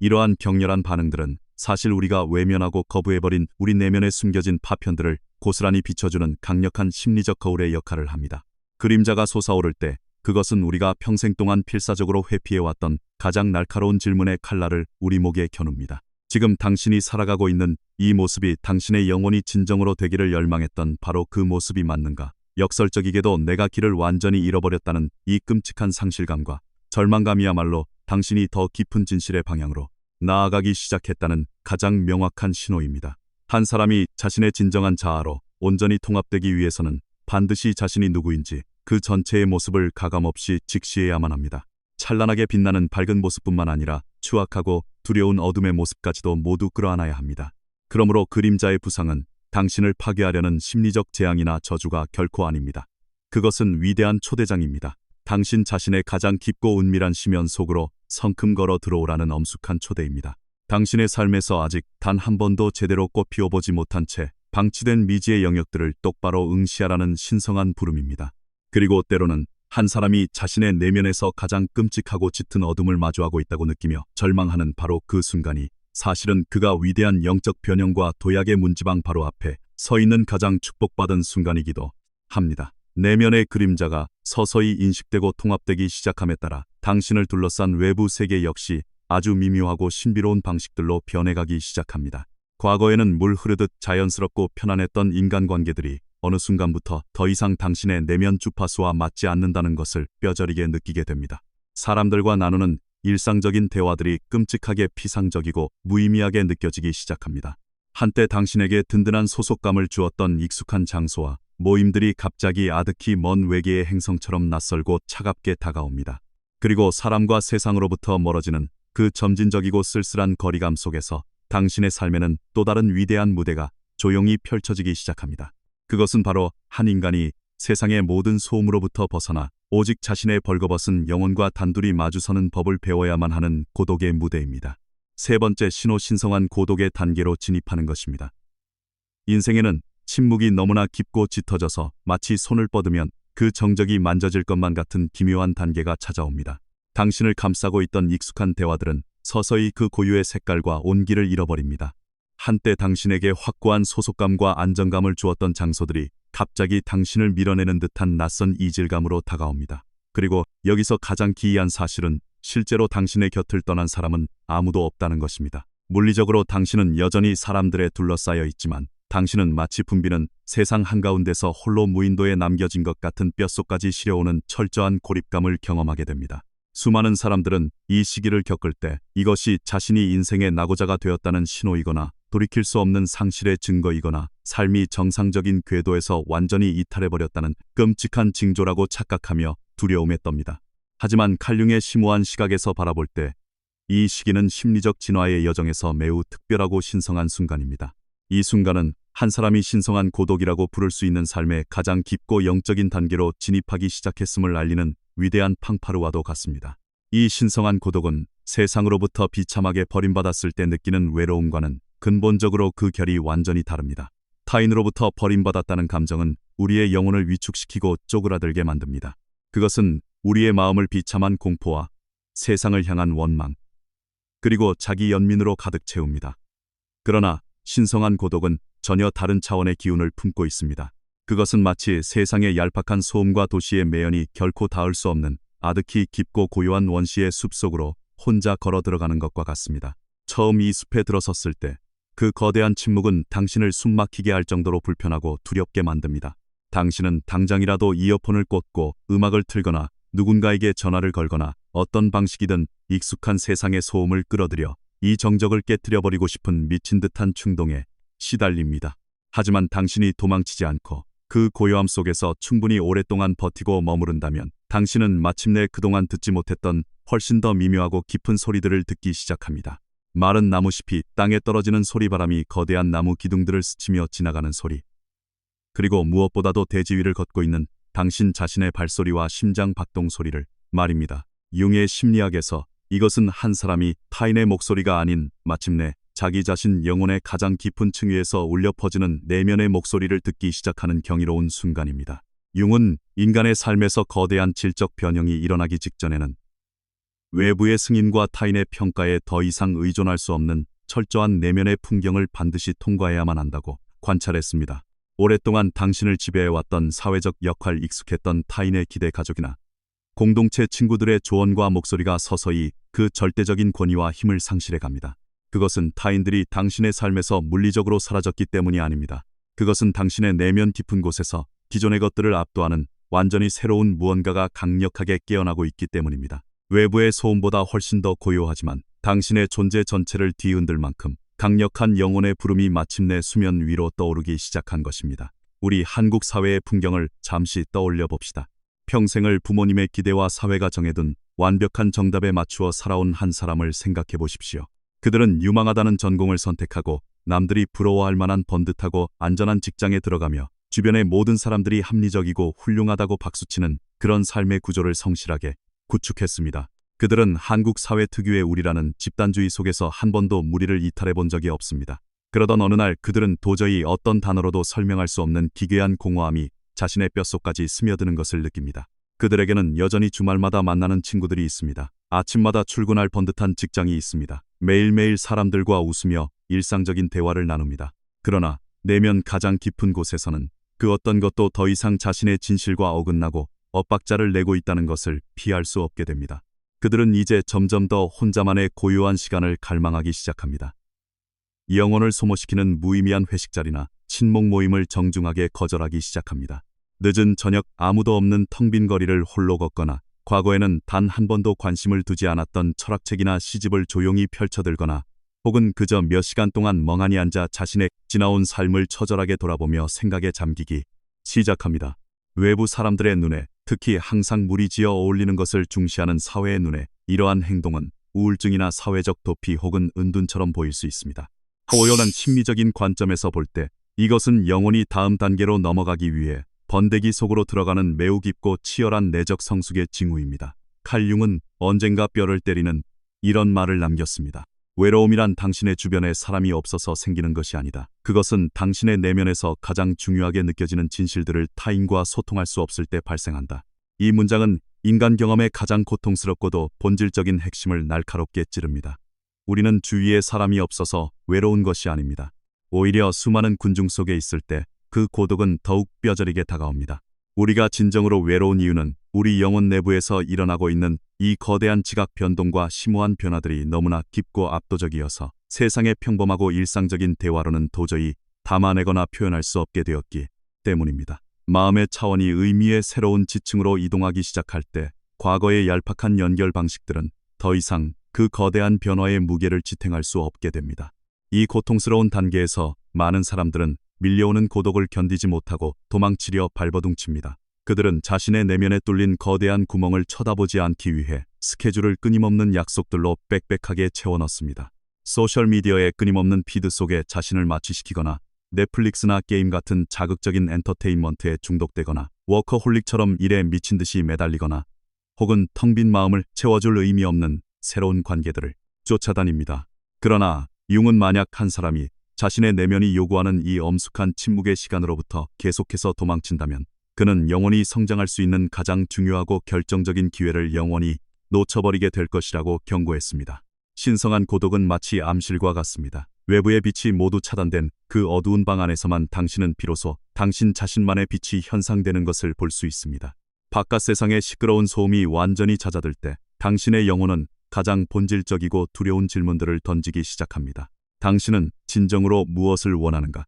이러한 격렬한 반응들은 사실 우리가 외면하고 거부해버린 우리 내면에 숨겨진 파편들을 고스란히 비춰주는 강력한 심리적 거울의 역할을 합니다. 그림자가 솟아오를 때 그것은 우리가 평생 동안 필사적으로 회피해왔던 가장 날카로운 질문의 칼날을 우리 목에 겨눕니다. 지금 당신이 살아가고 있는 이 모습이 당신의 영혼이 진정으로 되기를 열망했던 바로 그 모습이 맞는가? 역설적이게도 내가 길을 완전히 잃어버렸다는 이 끔찍한 상실감과 절망감이야말로 당신이 더 깊은 진실의 방향으로 나아가기 시작했다는 가장 명확한 신호입니다. 한 사람이 자신의 진정한 자아로 온전히 통합되기 위해서는 반드시 자신이 누구인지 그 전체의 모습을 가감없이 직시해야만 합니다. 찬란하게 빛나는 밝은 모습뿐만 아니라 추악하고 두려운 어둠의 모습까지도 모두 끌어안아야 합니다. 그러므로 그림자의 부상은 당신을 파괴하려는 심리적 재앙이나 저주가 결코 아닙니다. 그것은 위대한 초대장입니다. 당신 자신의 가장 깊고 은밀한 심연 속으로 성큼 걸어 들어오라는 엄숙한 초대입니다. 당신의 삶에서 아직 단 한 번도 제대로 꽃 피워보지 못한 채 방치된 미지의 영역들을 똑바로 응시하라는 신성한 부름입니다. 그리고 때로는 한 사람이 자신의 내면에서 가장 끔찍하고 짙은 어둠을 마주하고 있다고 느끼며 절망하는 바로 그 순간이 사실은 그가 위대한 영적 변형과 도약의 문지방 바로 앞에 서 있는 가장 축복받은 순간이기도 합니다. 내면의 그림자가 서서히 인식되고 통합되기 시작함에 따라 당신을 둘러싼 외부 세계 역시 아주 미묘하고 신비로운 방식들로 변해가기 시작합니다. 과거에는 물 흐르듯 자연스럽고 편안했던 인간관계들이 어느 순간부터 더 이상 당신의 내면 주파수와 맞지 않는다는 것을 뼈저리게 느끼게 됩니다. 사람들과 나누는 일상적인 대화들이 끔찍하게 피상적이고 무의미하게 느껴지기 시작합니다. 한때 당신에게 든든한 소속감을 주었던 익숙한 장소와 모임들이 갑자기 아득히 먼 외계의 행성처럼 낯설고 차갑게 다가옵니다. 그리고 사람과 세상으로부터 멀어지는 그 점진적이고 쓸쓸한 거리감 속에서 당신의 삶에는 또 다른 위대한 무대가 조용히 펼쳐지기 시작합니다. 그것은 바로 한 인간이 세상의 모든 소음으로부터 벗어나 오직 자신의 벌거벗은 영혼과 단둘이 마주서는 법을 배워야만 하는 고독의 무대입니다. 세 번째 신호, 신성한 고독의 단계로 진입하는 것입니다. 인생에는 침묵이 너무나 깊고 짙어져서 마치 손을 뻗으면 그 정적이 만져질 것만 같은 기묘한 단계가 찾아옵니다. 당신을 감싸고 있던 익숙한 대화들은 서서히 그 고유의 색깔과 온기를 잃어버립니다. 한때 당신에게 확고한 소속감과 안정감을 주었던 장소들이 갑자기 당신을 밀어내는 듯한 낯선 이질감으로 다가옵니다. 그리고 여기서 가장 기이한 사실은 실제로 당신의 곁을 떠난 사람은 아무도 없다는 것입니다. 물리적으로 당신은 여전히 사람들에 둘러싸여 있지만 당신은 마치 붐비는 세상 한가운데서 홀로 무인도에 남겨진 것 같은 뼛속까지 시려오는 철저한 고립감을 경험하게 됩니다. 수많은 사람들은 이 시기를 겪을 때 이것이 자신이 인생의 낙오자가 되었다는 신호이거나 돌이킬 수 없는 상실의 증거이거나 삶이 정상적인 궤도에서 완전히 이탈해버렸다는 끔찍한 징조라고 착각하며 두려움에 떱니다. 하지만 칼융의 심오한 시각에서 바라볼 때 이 시기는 심리적 진화의 여정에서 매우 특별하고 신성한 순간입니다. 이 순간은 한 사람이 신성한 고독이라고 부를 수 있는 삶의 가장 깊고 영적인 단계로 진입하기 시작했음을 알리는 위대한 팡파르와도 같습니다. 이 신성한 고독은 세상으로부터 비참하게 버림받았을 때 느끼는 외로움과는 근본적으로 그 결이 완전히 다릅니다. 타인으로부터 버림받았다는 감정은 우리의 영혼을 위축시키고 쪼그라들게 만듭니다. 그것은 우리의 마음을 비참한 공포와 세상을 향한 원망, 그리고 자기 연민으로 가득 채웁니다. 그러나 신성한 고독은 전혀 다른 차원의 기운을 품고 있습니다. 그것은 마치 세상의 얄팍한 소음과 도시의 매연이 결코 닿을 수 없는 아득히 깊고 고요한 원시의 숲속으로 혼자 걸어 들어가는 것과 같습니다. 처음 이 숲에 들어섰을 때 그 거대한 침묵은 당신을 숨막히게 할 정도로 불편하고 두렵게 만듭니다. 당신은 당장이라도 이어폰을 꽂고 음악을 틀거나 누군가에게 전화를 걸거나 어떤 방식이든 익숙한 세상의 소음을 끌어들여 이 정적을 깨뜨려버리고 싶은 미친 듯한 충동에 시달립니다. 하지만 당신이 도망치지 않고 그 고요함 속에서 충분히 오랫동안 버티고 머무른다면 당신은 마침내 그동안 듣지 못했던 훨씬 더 미묘하고 깊은 소리들을 듣기 시작합니다. 마른 나무잎이 땅에 떨어지는 소리바람이 거대한 나무 기둥들을 스치며 지나가는 소리, 그리고 무엇보다도 대지 위를 걷고 있는 당신 자신의 발소리와 심장 박동 소리를 말입니다. 융의 심리학에서 이것은 한 사람이 타인의 목소리가 아닌 마침내 자기 자신 영혼의 가장 깊은 층위에서 울려 퍼지는 내면의 목소리를 듣기 시작하는 경이로운 순간입니다. 융은 인간의 삶에서 거대한 질적 변형이 일어나기 직전에는 외부의 승인과 타인의 평가에 더 이상 의존할 수 없는 철저한 내면의 풍경을 반드시 통과해야만 한다고 관찰했습니다. 오랫동안 당신을 지배해왔던 사회적 역할, 익숙했던 타인의 기대, 가족이나 공동체 친구들의 조언과 목소리가 서서히 그 절대적인 권위와 힘을 상실해갑니다. 그것은 타인들이 당신의 삶에서 물리적으로 사라졌기 때문이 아닙니다. 그것은 당신의 내면 깊은 곳에서 기존의 것들을 압도하는 완전히 새로운 무언가가 강력하게 깨어나고 있기 때문입니다. 외부의 소음보다 훨씬 더 고요하지만 당신의 존재 전체를 뒤흔들 만큼 강력한 영혼의 부름이 마침내 수면 위로 떠오르기 시작한 것입니다. 우리 한국 사회의 풍경을 잠시 떠올려 봅시다. 평생을 부모님의 기대와 사회가 정해둔 완벽한 정답에 맞추어 살아온 한 사람을 생각해 보십시오. 그들은 유망하다는 전공을 선택하고 남들이 부러워할 만한 번듯하고 안전한 직장에 들어가며 주변의 모든 사람들이 합리적이고 훌륭하다고 박수치는 그런 삶의 구조를 성실하게 구축했습니다. 그들은 한국 사회 특유의 우리라는 집단주의 속에서 한 번도 무리를 이탈해 본 적이 없습니다. 그러던 어느 날 그들은 도저히 어떤 단어로도 설명할 수 없는 기괴한 공허함이 자신의 뼛속까지 스며드는 것을 느낍니다. 그들에게는 여전히 주말마다 만나는 친구들이 있습니다. 아침마다 출근할 번듯한 직장이 있습니다. 매일매일 사람들과 웃으며 일상적인 대화를 나눕니다. 그러나 내면 가장 깊은 곳에서는 그 어떤 것도 더 이상 자신의 진실과 어긋나고 엇박자를 내고 있다는 것을 피할 수 없게 됩니다. 그들은 이제 점점 더 혼자만의 고요한 시간을 갈망하기 시작합니다. 영혼을 소모시키는 무의미한 회식 자리나 친목 모임을 정중하게 거절하기 시작합니다. 늦은 저녁 아무도 없는 텅 빈 거리를 홀로 걷거나 과거에는 단 한 번도 관심을 두지 않았던 철학책이나 시집을 조용히 펼쳐들거나 혹은 그저 몇 시간 동안 멍하니 앉아 자신의 지나온 삶을 처절하게 돌아보며 생각에 잠기기 시작합니다. 외부 사람들의 눈에, 특히 항상 무리지어 어울리는 것을 중시하는 사회의 눈에 이러한 행동은 우울증이나 사회적 도피 혹은 은둔처럼 보일 수 있습니다. 오연한 심리적인 관점에서 볼 때 이것은 영혼이 다음 단계로 넘어가기 위해 번데기 속으로 들어가는 매우 깊고 치열한 내적 성숙의 징후입니다. 칼 융은 언젠가 뼈를 때리는 이런 말을 남겼습니다. 외로움이란 당신의 주변에 사람이 없어서 생기는 것이 아니다. 그것은 당신의 내면에서 가장 중요하게 느껴지는 진실들을 타인과 소통할 수 없을 때 발생한다. 이 문장은 인간 경험의 가장 고통스럽고도 본질적인 핵심을 날카롭게 찌릅니다. 우리는 주위에 사람이 없어서 외로운 것이 아닙니다. 오히려 수많은 군중 속에 있을 때 그 고독은 더욱 뼈저리게 다가옵니다. 우리가 진정으로 외로운 이유는 우리 영혼 내부에서 일어나고 있는 이 거대한 지각 변동과 심오한 변화들이 너무나 깊고 압도적이어서 세상의 평범하고 일상적인 대화로는 도저히 담아내거나 표현할 수 없게 되었기 때문입니다. 마음의 차원이 의미의 새로운 지층으로 이동하기 시작할 때 과거의 얄팍한 연결 방식들은 더 이상 그 거대한 변화의 무게를 지탱할 수 없게 됩니다. 이 고통스러운 단계에서 많은 사람들은 밀려오는 고독을 견디지 못하고 도망치려 발버둥칩니다. 그들은 자신의 내면에 뚫린 거대한 구멍을 쳐다보지 않기 위해 스케줄을 끊임없는 약속들로 빽빽하게 채워넣습니다. 소셜미디어의 끊임없는 피드 속에 자신을 마취시키거나 넷플릭스나 게임 같은 자극적인 엔터테인먼트에 중독되거나 워커홀릭처럼 일에 미친 듯이 매달리거나 혹은 텅 빈 마음을 채워줄 의미 없는 새로운 관계들을 쫓아다닙니다. 그러나 융은 만약 한 사람이 자신의 내면이 요구하는 이 엄숙한 침묵의 시간으로부터 계속해서 도망친다면 그는 영원히 성장할 수 있는 가장 중요하고 결정적인 기회를 영원히 놓쳐버리게 될 것이라고 경고했습니다. 신성한 고독은 마치 암실과 같습니다. 외부의 빛이 모두 차단된 그 어두운 방 안에서만 당신은 비로소 당신 자신만의 빛이 현상되는 것을 볼 수 있습니다. 바깥 세상의 시끄러운 소음이 완전히 잦아들 때 당신의 영혼은 가장 본질적이고 두려운 질문들을 던지기 시작합니다. 당신은 진정으로 무엇을 원하는가?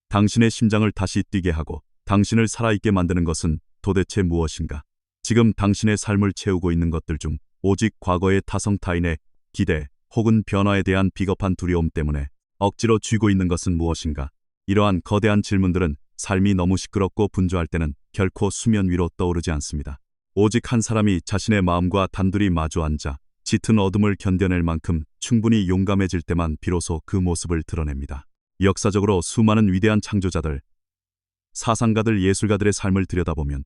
당신의 심장을 다시 뛰게 하고 당신을 살아있게 만드는 것은 도대체 무엇인가? 지금 당신의 삶을 채우고 있는 것들 중 오직 과거의 타성타인의 기대 혹은 변화에 대한 비겁한 두려움 때문에 억지로 쥐고 있는 것은 무엇인가? 이러한 거대한 질문들은 삶이 너무 시끄럽고 분주할 때는 결코 수면 위로 떠오르지 않습니다. 오직 한 사람이 자신의 마음과 단둘이 마주 앉아 짙은 어둠을 견뎌낼 만큼 충분히 용감해질 때만 비로소 그 모습을 드러냅니다. 역사적으로 수많은 위대한 창조자들, 사상가들, 예술가들의 삶을 들여다보면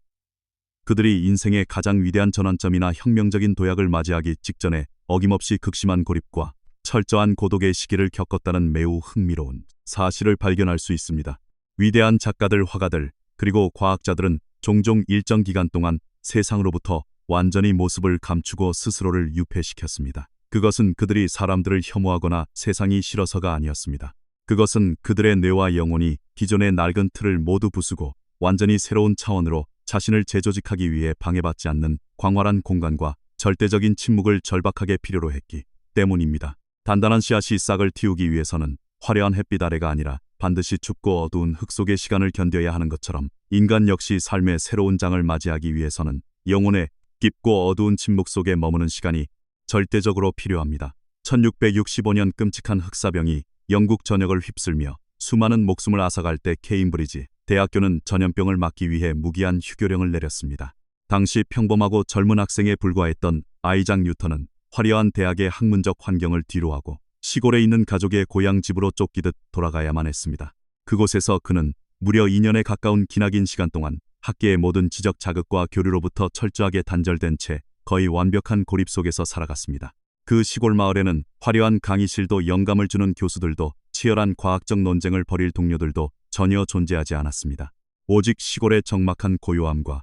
그들이 인생의 가장 위대한 전환점이나 혁명적인 도약을 맞이하기 직전에 어김없이 극심한 고립과 철저한 고독의 시기를 겪었다는 매우 흥미로운 사실을 발견할 수 있습니다. 위대한 작가들, 화가들, 그리고 과학자들은 종종 일정 기간 동안 세상으로부터 완전히 모습을 감추고 스스로를 유폐시켰습니다. 그것은 그들이 사람들을 혐오하거나 세상이 싫어서가 아니었습니다. 그것은 그들의 뇌와 영혼이 기존의 낡은 틀을 모두 부수고 완전히 새로운 차원으로 자신을 재조직하기 위해 방해받지 않는 광활한 공간과 절대적인 침묵을 절박하게 필요로 했기 때문입니다. 단단한 씨앗이 싹을 틔우기 위해서는 화려한 햇빛 아래가 아니라 반드시 춥고 어두운 흙 속의 시간을 견뎌야 하는 것처럼 인간 역시 삶의 새로운 장을 맞이하기 위해서는 영혼의 깊고 어두운 침묵 속에 머무는 시간이 절대적으로 필요합니다. 1665년 끔찍한 흑사병이 영국 전역을 휩쓸며 수많은 목숨을 앗아갈 때 케임브리지 대학교는 전염병을 막기 위해 무기한 휴교령을 내렸습니다. 당시 평범하고 젊은 학생에 불과했던 아이작 뉴턴은 화려한 대학의 학문적 환경을 뒤로하고 시골에 있는 가족의 고향 집으로 쫓기듯 돌아가야만 했습니다. 그곳에서 그는 무려 2년에 가까운 기나긴 시간 동안 학계의 모든 지적 자극과 교류로부터 철저하게 단절된 채 거의 완벽한 고립 속에서 살아갔습니다. 그 시골 마을에는 화려한 강의실도 영감을 주는 교수들도 치열한 과학적 논쟁을 벌일 동료들도 전혀 존재하지 않았습니다. 오직 시골의 적막한 고요함과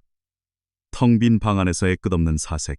텅 빈 방 안에서의 끝없는 사색,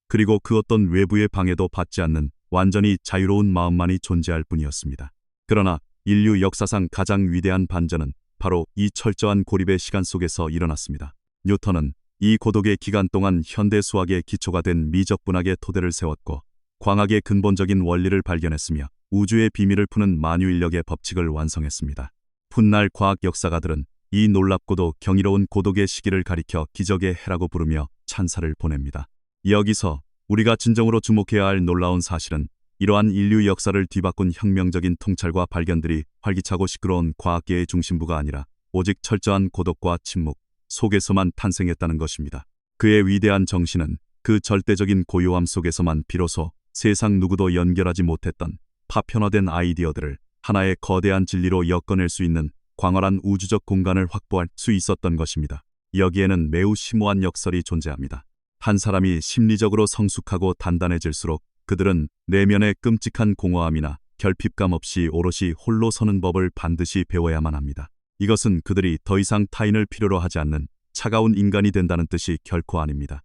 그리고 그 어떤 외부의 방해도 받지 않는 완전히 자유로운 마음만이 존재할 뿐이었습니다. 그러나 인류 역사상 가장 위대한 반전은 바로 이 철저한 고립의 시간 속에서 일어났습니다. 뉴턴은 이 고독의 기간 동안 현대 수학의 기초가 된 미적분학의 토대를 세웠고 광학의 근본적인 원리를 발견했으며 우주의 비밀을 푸는 만유인력의 법칙을 완성했습니다. 훗날 과학 역사가들은 이 놀랍고도 경이로운 고독의 시기를 가리켜 기적의 해라고 부르며 찬사를 보냅니다. 여기서 우리가 진정으로 주목해야 할 놀라운 사실은 이러한 인류 역사를 뒤바꾼 혁명적인 통찰과 발견들이 활기차고 시끄러운 과학계의 중심부가 아니라 오직 철저한 고독과 침묵 속에서만 탄생했다는 것입니다. 그의 위대한 정신은 그 절대적인 고요함 속에서만 비로소 세상 누구도 연결하지 못했던 파편화된 아이디어들을 하나의 거대한 진리로 엮어낼 수 있는 광활한 우주적 공간을 확보할 수 있었던 것입니다. 여기에는 매우 심오한 역설이 존재합니다. 한 사람이 심리적으로 성숙하고 단단해질수록 그들은 내면의 끔찍한 공허함이나 결핍감 없이 오롯이 홀로 서는 법을 반드시 배워야만 합니다. 이것은 그들이 더 이상 타인을 필요로 하지 않는 차가운 인간이 된다는 뜻이 결코 아닙니다.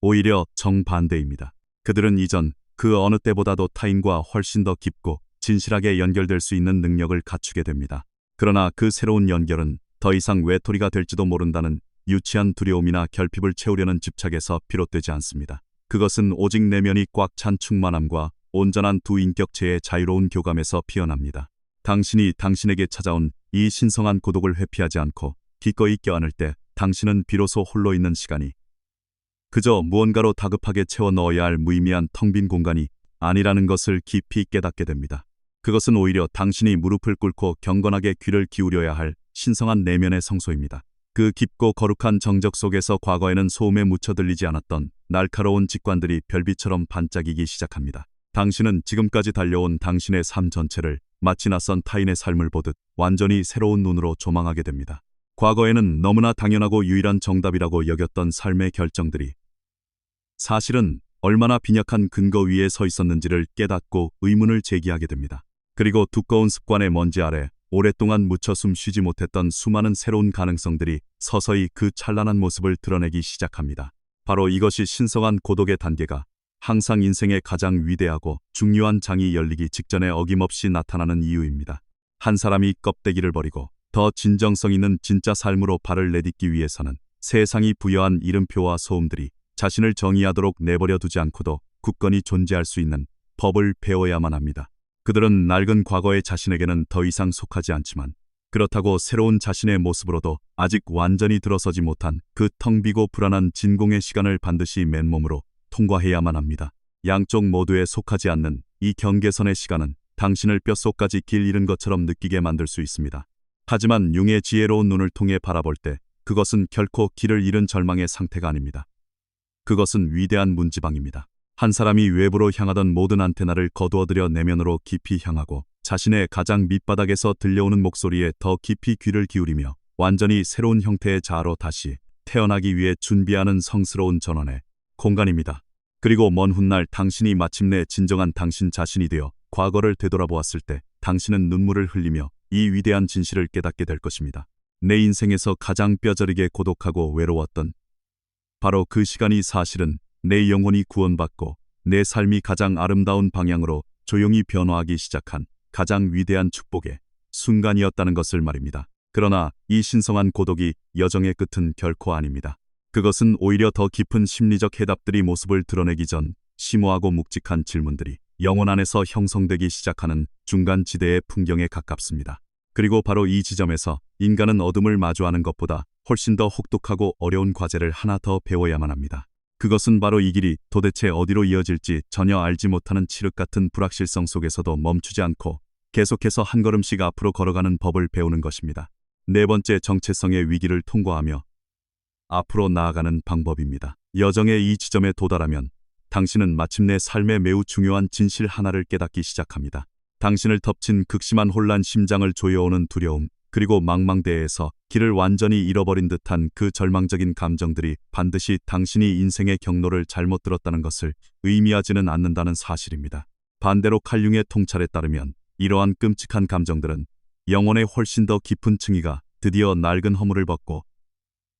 오히려 정반대입니다. 그들은 이전 그 어느 때보다도 타인과 훨씬 더 깊고 진실하게 연결될 수 있는 능력을 갖추게 됩니다. 그러나 그 새로운 연결은 더 이상 외톨이가 될지도 모른다는 유치한 두려움이나 결핍을 채우려는 집착에서 비롯되지 않습니다. 그것은 오직 내면이 꽉 찬 충만함과 온전한 두 인격체의 자유로운 교감에서 피어납니다. 당신이 당신에게 찾아온 이 신성한 고독을 회피하지 않고 기꺼이 껴안을 때 당신은 비로소 홀로 있는 시간이 그저 무언가로 다급하게 채워 넣어야 할 무의미한 텅 빈 공간이 아니라는 것을 깊이 깨닫게 됩니다. 그것은 오히려 당신이 무릎을 꿇고 경건하게 귀를 기울여야 할 신성한 내면의 성소입니다. 그 깊고 거룩한 정적 속에서 과거에는 소음에 묻혀 들리지 않았던 날카로운 직관들이 별빛처럼 반짝이기 시작합니다. 당신은 지금까지 달려온 당신의 삶 전체를 마치 낯선 타인의 삶을 보듯 완전히 새로운 눈으로 조망하게 됩니다. 과거에는 너무나 당연하고 유일한 정답이라고 여겼던 삶의 결정들이 사실은 얼마나 빈약한 근거 위에 서 있었는지를 깨닫고 의문을 제기하게 됩니다. 그리고 두꺼운 습관의 먼지 아래 오랫동안 묻혀 숨 쉬지 못했던 수많은 새로운 가능성들이 서서히 그 찬란한 모습을 드러내기 시작합니다. 바로 이것이 신성한 고독의 단계가 항상 인생의 가장 위대하고 중요한 장이 열리기 직전에 어김없이 나타나는 이유입니다. 한 사람이 껍데기를 버리고 더 진정성 있는 진짜 삶으로 발을 내딛기 위해서는 세상이 부여한 이름표와 소음들이 자신을 정의하도록 내버려 두지 않고도 굳건히 존재할 수 있는 법을 배워야만 합니다. 그들은 낡은 과거의 자신에게는 더 이상 속하지 않지만 그렇다고 새로운 자신의 모습으로도 아직 완전히 들어서지 못한 그 텅 비고 불안한 진공의 시간을 반드시 맨몸으로 통과해야만 합니다. 양쪽 모두에 속하지 않는 이 경계선의 시간은 당신을 뼛속까지 길 잃은 것처럼 느끼게 만들 수 있습니다. 하지만 융의 지혜로운 눈을 통해 바라볼 때 그것은 결코 길을 잃은 절망의 상태가 아닙니다. 그것은 위대한 문지방입니다. 한 사람이 외부로 향하던 모든 안테나를 거두어들여 내면으로 깊이 향하고 자신의 가장 밑바닥에서 들려오는 목소리에 더 깊이 귀를 기울이며 완전히 새로운 형태의 자아로 다시 태어나기 위해 준비하는 성스러운 전원의 공간입니다. 그리고 먼 훗날 당신이 마침내 진정한 당신 자신이 되어 과거를 되돌아보았을 때 당신은 눈물을 흘리며 이 위대한 진실을 깨닫게 될 것입니다. 내 인생에서 가장 뼈저리게 고독하고 외로웠던 바로 그 시간이 사실은 내 영혼이 구원받고 내 삶이 가장 아름다운 방향으로 조용히 변화하기 시작한 가장 위대한 축복의 순간이었다는 것을 말입니다. 그러나 이 신성한 고독이 여정의 끝은 결코 아닙니다. 그것은 오히려 더 깊은 심리적 해답들이 모습을 드러내기 전 심오하고 묵직한 질문들이 영혼 안에서 형성되기 시작하는 중간 지대의 풍경에 가깝습니다. 그리고 바로 이 지점에서 인간은 어둠을 마주하는 것보다 훨씬 더 혹독하고 어려운 과제를 하나 더 배워야만 합니다. 그것은 바로 이 길이 도대체 어디로 이어질지 전혀 알지 못하는 칠흑 같은 불확실성 속에서도 멈추지 않고 계속해서 한 걸음씩 앞으로 걸어가는 법을 배우는 것입니다. 네 번째, 정체성의 위기를 통과하며 앞으로 나아가는 방법입니다. 여정의 이 지점에 도달하면 당신은 마침내 삶의 매우 중요한 진실 하나를 깨닫기 시작합니다. 당신을 덮친 극심한 혼란, 심장을 조여오는 두려움, 그리고 망망대해에서 길을 완전히 잃어버린 듯한 그 절망적인 감정들이 반드시 당신이 인생의 경로를 잘못 들었다는 것을 의미하지는 않는다는 사실입니다. 반대로 칼융의 통찰에 따르면 이러한 끔찍한 감정들은 영혼의 훨씬 더 깊은 층위가 드디어 낡은 허물을 벗고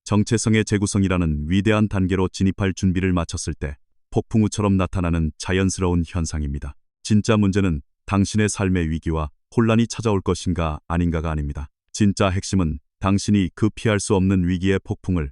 정체성의 재구성이라는 위대한 단계로 진입할 준비를 마쳤을 때 폭풍우처럼 나타나는 자연스러운 현상입니다. 진짜 문제는 당신의 삶의 위기와 혼란이 찾아올 것인가 아닌가가 아닙니다. 진짜 핵심은 당신이 그 피할 수 없는 위기의 폭풍을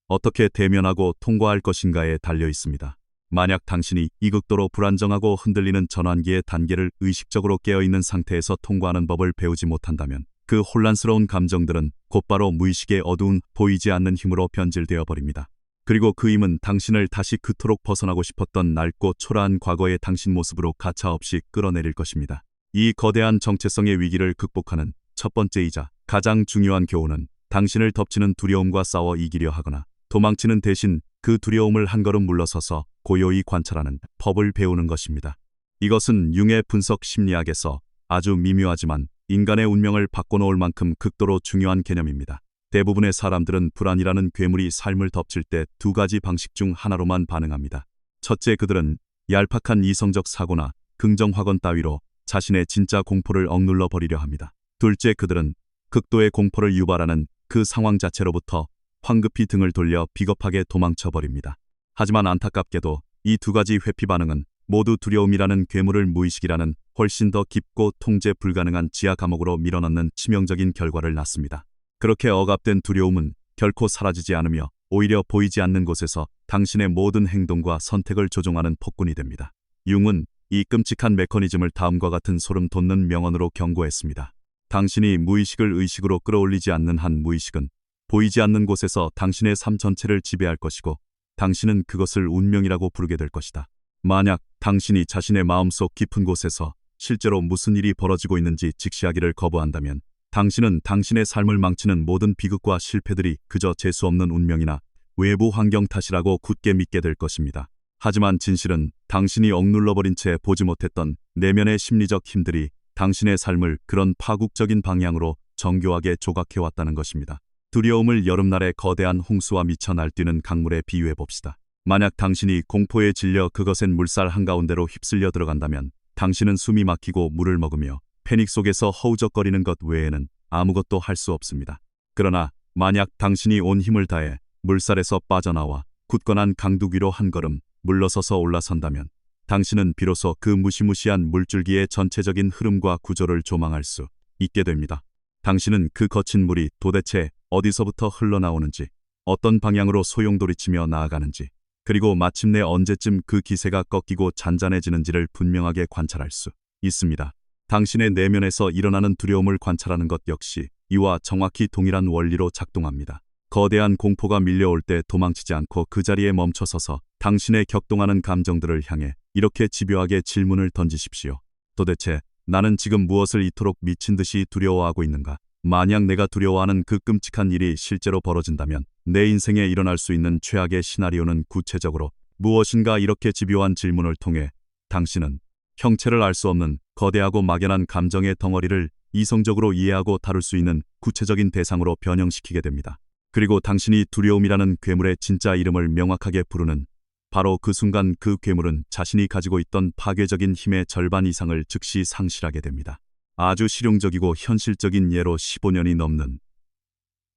어떻게 대면하고 통과할 것인가에 달려 있습니다. 만약 당신이 이 극도로 불안정하고 흔들리는 전환기의 단계를 의식적으로 깨어있는 상태에서 통과하는 법을 배우지 못한다면 그 혼란스러운 감정들은 곧바로 무의식의 어두운 보이지 않는 힘으로 변질되어 버립니다. 그리고 그 힘은 당신을 다시 그토록 벗어나고 싶었던 낡고 초라한 과거의 당신 모습으로 가차없이 끌어내릴 것입니다. 이 거대한 정체성의 위기를 극복하는 첫 번째이자 가장 중요한 교훈은 당신을 덮치는 두려움과 싸워 이기려 하거나 도망치는 대신 그 두려움을 한 걸음 물러서서 고요히 관찰하는 법을 배우는 것입니다. 이것은 융의 분석 심리학에서 아주 미묘하지만 인간의 운명을 바꿔놓을 만큼 극도로 중요한 개념입니다. 대부분의 사람들은 불안이라는 괴물이 삶을 덮칠 때 두 가지 방식 중 하나로만 반응합니다. 첫째, 그들은 얄팍한 이성적 사고나 긍정 확언 따위로 자신의 진짜 공포를 억눌러 버리려 합니다. 둘째, 그들은 극도의 공포를 유발하는 그 상황 자체로부터 황급히 등을 돌려 비겁하게 도망쳐 버립니다. 하지만 안타깝게도 이 두 가지 회피 반응은 모두 두려움이라는 괴물을 무의식이라는 훨씬 더 깊고 통제 불가능한 지하 감옥으로 밀어넣는 치명적인 결과를 낳습니다. 그렇게 억압된 두려움은 결코 사라지지 않으며 오히려 보이지 않는 곳에서 당신의 모든 행동과 선택을 조종하는 폭군이 됩니다. 융은 이 끔찍한 메커니즘을 다음과 같은 소름 돋는 명언으로 경고했습니다. 당신이 무의식을 의식으로 끌어올리지 않는 한 무의식은 보이지 않는 곳에서 당신의 삶 전체를 지배할 것이고 당신은 그것을 운명이라고 부르게 될 것이다. 만약 당신이 자신의 마음속 깊은 곳에서 실제로 무슨 일이 벌어지고 있는지 직시하기를 거부한다면 당신은 당신의 삶을 망치는 모든 비극과 실패들이 그저 재수없는 운명이나 외부 환경 탓이라고 굳게 믿게 될 것입니다. 하지만 진실은 당신이 억눌러버린 채 보지 못했던 내면의 심리적 힘들이 당신의 삶을 그런 파국적인 방향으로 정교하게 조각해왔다는 것입니다. 두려움을 여름날의 거대한 홍수와 미쳐 날뛰는 강물에 비유해봅시다. 만약 당신이 공포에 질려 그것엔 물살 한가운데로 휩쓸려 들어간다면 당신은 숨이 막히고 물을 먹으며 패닉 속에서 허우적거리는 것 외에는 아무것도 할 수 없습니다. 그러나 만약 당신이 온 힘을 다해 물살에서 빠져나와 굳건한 강둑 위로 한 걸음 물러서서 올라선다면 당신은 비로소 그 무시무시한 물줄기의 전체적인 흐름과 구조를 조망할 수 있게 됩니다. 당신은 그 거친 물이 도대체 어디서부터 흘러나오는지, 어떤 방향으로 소용돌이치며 나아가는지, 그리고 마침내 언제쯤 그 기세가 꺾이고 잔잔해지는지를 분명하게 관찰할 수 있습니다. 당신의 내면에서 일어나는 두려움을 관찰하는 것 역시 이와 정확히 동일한 원리로 작동합니다. 거대한 공포가 밀려올 때 도망치지 않고 그 자리에 멈춰서서 당신의 격동하는 감정들을 향해 이렇게 집요하게 질문을 던지십시오. 도대체 나는 지금 무엇을 이토록 미친 듯이 두려워하고 있는가? 만약 내가 두려워하는 그 끔찍한 일이 실제로 벌어진다면 내 인생에 일어날 수 있는 최악의 시나리오는 구체적으로 무엇인가? 이렇게 집요한 질문을 통해 당신은 형체를 알 수 없는 거대하고 막연한 감정의 덩어리를 이성적으로 이해하고 다룰 수 있는 구체적인 대상으로 변형시키게 됩니다. 그리고 당신이 두려움이라는 괴물의 진짜 이름을 명확하게 부르는 바로 그 순간 그 괴물은 자신이 가지고 있던 파괴적인 힘의 절반 이상을 즉시 상실하게 됩니다. 아주 실용적이고 현실적인 예로 15년이 넘는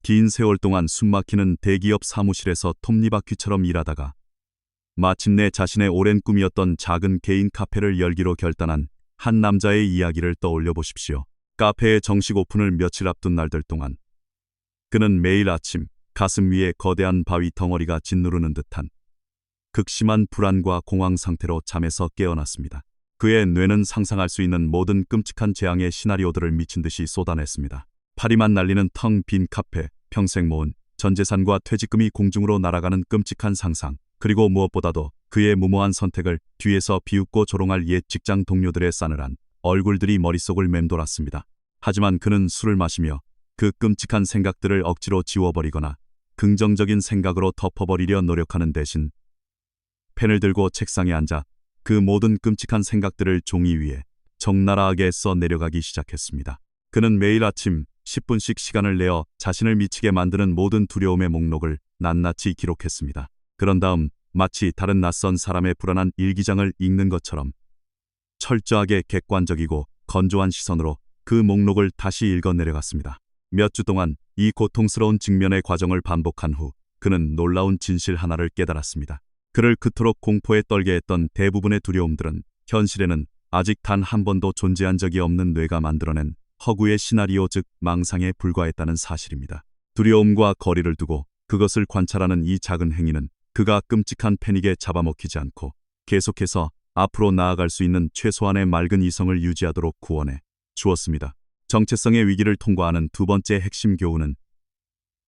긴 세월 동안 숨막히는 대기업 사무실에서 톱니바퀴처럼 일하다가 마침내 자신의 오랜 꿈이었던 작은 개인 카페를 열기로 결단한 한 남자의 이야기를 떠올려 보십시오. 카페의 정식 오픈을 며칠 앞둔 날들 동안 그는 매일 아침 가슴 위에 거대한 바위 덩어리가 짓누르는 듯한 극심한 불안과 공황 상태로 잠에서 깨어났습니다. 그의 뇌는 상상할 수 있는 모든 끔찍한 재앙의 시나리오들을 미친 듯이 쏟아냈습니다. 파리만 날리는 텅 빈 카페, 평생 모은 전 재산과 퇴직금이 공중으로 날아가는 끔찍한 상상, 그리고 무엇보다도 그의 무모한 선택을 뒤에서 비웃고 조롱할 옛 직장 동료들의 싸늘한 얼굴들이 머릿속을 맴돌았습니다. 하지만 그는 술을 마시며 그 끔찍한 생각들을 억지로 지워버리거나 긍정적인 생각으로 덮어버리려 노력하는 대신 펜을 들고 책상에 앉아 그 모든 끔찍한 생각들을 종이 위에 적나라하게 써 내려가기 시작했습니다. 그는 매일 아침 10분씩 시간을 내어 자신을 미치게 만드는 모든 두려움의 목록을 낱낱이 기록했습니다. 그런 다음 마치 다른 낯선 사람의 불안한 일기장을 읽는 것처럼 철저하게 객관적이고 건조한 시선으로 그 목록을 다시 읽어 내려갔습니다. 몇 주 동안 이 고통스러운 직면의 과정을 반복한 후 그는 놀라운 진실 하나를 깨달았습니다. 그를 그토록 공포에 떨게 했던 대부분의 두려움들은 현실에는 아직 단 한 번도 존재한 적이 없는 뇌가 만들어낸 허구의 시나리오, 즉 망상에 불과했다는 사실입니다. 두려움과 거리를 두고 그것을 관찰하는 이 작은 행위는 그가 끔찍한 패닉에 잡아먹히지 않고 계속해서 앞으로 나아갈 수 있는 최소한의 맑은 이성을 유지하도록 구원해 주었습니다. 정체성의 위기를 통과하는 두 번째 핵심 교훈은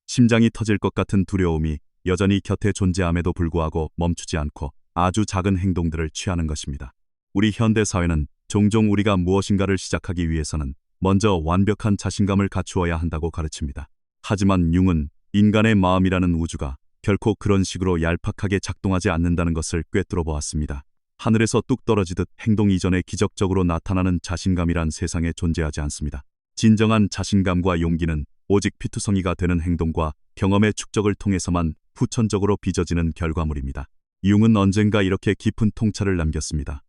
심장이 터질 것 같은 두려움이 여전히 곁에 존재함에도 불구하고 멈추지 않고 아주 작은 행동들을 취하는 것입니다. 우리 현대 사회는 종종 우리가 무엇인가를 시작하기 위해서는 먼저 완벽한 자신감을 갖추어야 한다고 가르칩니다. 하지만 융은 인간의 마음이라는 우주가 결코 그런 식으로 얄팍하게 작동하지 않는다는 것을 꿰뚫어 보았습니다. 하늘에서 뚝 떨어지듯 행동 이전에 기적적으로 나타나는 자신감이란 세상에 존재하지 않습니다. 진정한 자신감과 용기는 오직 피투성이가 되는 행동과 경험의 축적을 통해서만 후천적으로 빚어지는 결과물입니다. 융은 언젠가 이렇게 깊은 통찰을 남겼습니다.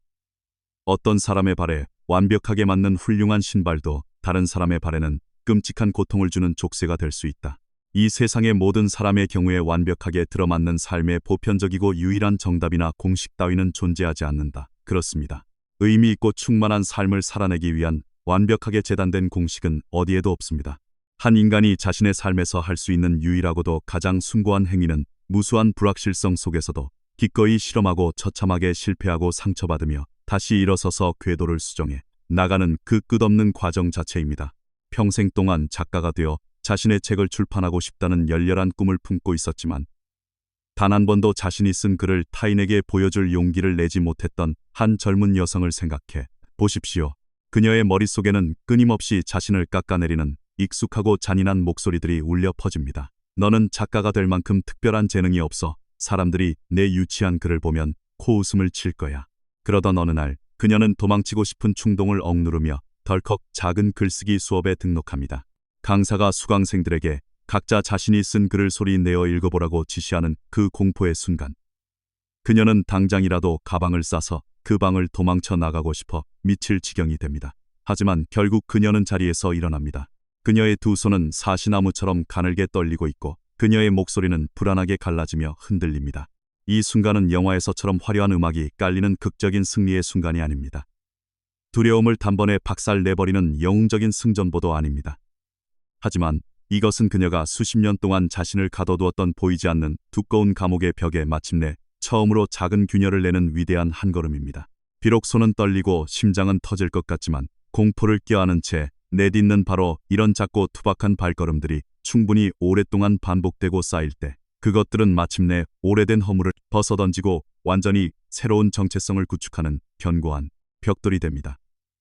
어떤 사람의 발에 완벽하게 맞는 훌륭한 신발도 다른 사람의 발에는 끔찍한 고통을 주는 족쇄가 될 수 있다. 이 세상의 모든 사람의 경우에 완벽하게 들어맞는 삶의 보편적이고 유일한 정답이나 공식 따위는 존재하지 않는다. 그렇습니다. 의미 있고 충만한 삶을 살아내기 위한 완벽하게 재단된 공식은 어디에도 없습니다. 한 인간이 자신의 삶에서 할 수 있는 유일하고도 가장 숭고한 행위는 무수한 불확실성 속에서도 기꺼이 실험하고 처참하게 실패하고 상처받으며 다시 일어서서 궤도를 수정해 나가는 그 끝없는 과정 자체입니다. 평생 동안 작가가 되어 자신의 책을 출판하고 싶다는 열렬한 꿈을 품고 있었지만 단 한 번도 자신이 쓴 글을 타인에게 보여줄 용기를 내지 못했던 한 젊은 여성을 생각해 보십시오. 그녀의 머릿속에는 끊임없이 자신을 깎아내리는 익숙하고 잔인한 목소리들이 울려 퍼집니다. 너는 작가가 될 만큼 특별한 재능이 없어. 사람들이 내 유치한 글을 보면 코웃음을 칠 거야. 그러던 어느 날 그녀는 도망치고 싶은 충동을 억누르며 덜컥 작은 글쓰기 수업에 등록합니다. 강사가 수강생들에게 각자 자신이 쓴 글을 소리 내어 읽어보라고 지시하는 그 공포의 순간, 그녀는 당장이라도 가방을 싸서 그 방을 도망쳐 나가고 싶어 미칠 지경이 됩니다. 하지만 결국 그녀는 자리에서 일어납니다. 그녀의 두 손은 사시나무처럼 가늘게 떨리고 있고 그녀의 목소리는 불안하게 갈라지며 흔들립니다. 이 순간은 영화에서처럼 화려한 음악이 깔리는 극적인 승리의 순간이 아닙니다. 두려움을 단번에 박살내버리는 영웅적인 승전보도 아닙니다. 하지만 이것은 그녀가 수십 년 동안 자신을 가둬두었던 보이지 않는 두꺼운 감옥의 벽에 마침내 처음으로 작은 균열을 내는 위대한 한 걸음입니다. 비록 손은 떨리고 심장은 터질 것 같지만 공포를 껴안은 채 내딛는 바로 이런 작고 투박한 발걸음들이 충분히 오랫동안 반복되고 쌓일 때 그것들은 마침내 오래된 허물을 벗어던지고 완전히 새로운 정체성을 구축하는 견고한 벽돌이 됩니다.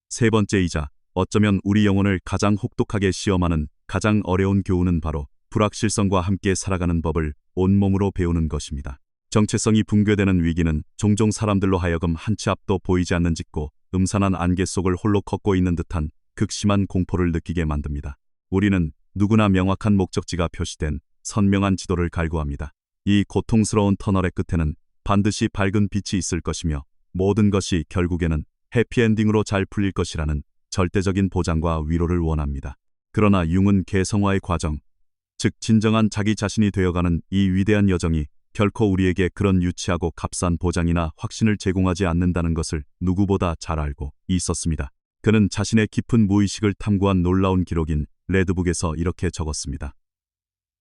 세 번째이자 어쩌면 우리 영혼을 가장 혹독하게 시험하는 가장 어려운 교훈은 바로 불확실성과 함께 살아가는 법을 온몸으로 배우는 것입니다. 정체성이 붕괴되는 위기는 종종 사람들로 하여금 한 치 앞도 보이지 않는 짙고 음산한 안개 속을 홀로 걷고 있는 듯한 극심한 공포를 느끼게 만듭니다. 우리는 누구나 명확한 목적지가 표시된 선명한 지도를 갈구합니다. 이 고통스러운 터널의 끝에는 반드시 밝은 빛이 있을 것이며 모든 것이 결국에는 해피엔딩으로 잘 풀릴 것이라는 절대적인 보장과 위로를 원합니다. 그러나 융은 개성화의 과정, 즉 진정한 자기 자신이 되어가는 이 위대한 여정이 결코 우리에게 그런 유치하고 값싼 보장이나 확신을 제공하지 않는다는 것을 누구보다 잘 알고 있었습니다. 그는 자신의 깊은 무의식을 탐구한 놀라운 기록인 레드북에서 이렇게 적었습니다.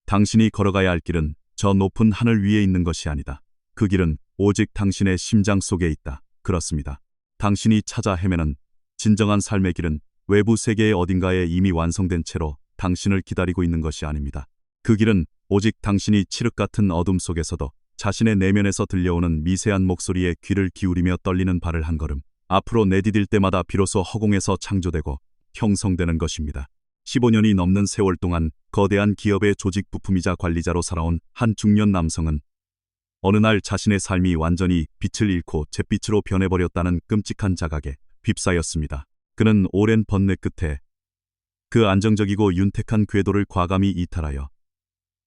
당신이 걸어가야 할 길은 저 높은 하늘 위에 있는 것이 아니다. 그 길은 오직 당신의 심장 속에 있다. 그렇습니다. 당신이 찾아 헤매는 진정한 삶의 길은 외부 세계의 어딘가에 이미 완성된 채로 당신을 기다리고 있는 것이 아닙니다. 그 길은 오직 당신이 칠흑 같은 어둠 속에서도 자신의 내면에서 들려오는 미세한 목소리에 귀를 기울이며 떨리는 발을 한 걸음 앞으로 내디딜 때마다 비로소 허공에서 창조되고 형성되는 것입니다. 15년이 넘는 세월 동안 거대한 기업의 조직 부품이자 관리자로 살아온 한 중년 남성은 어느 날 자신의 삶이 완전히 빛을 잃고 잿빛으로 변해버렸다는 끔찍한 자각에 휩싸였습니다. 그는 오랜 번뇌 끝에 그 안정적이고 윤택한 궤도를 과감히 이탈하여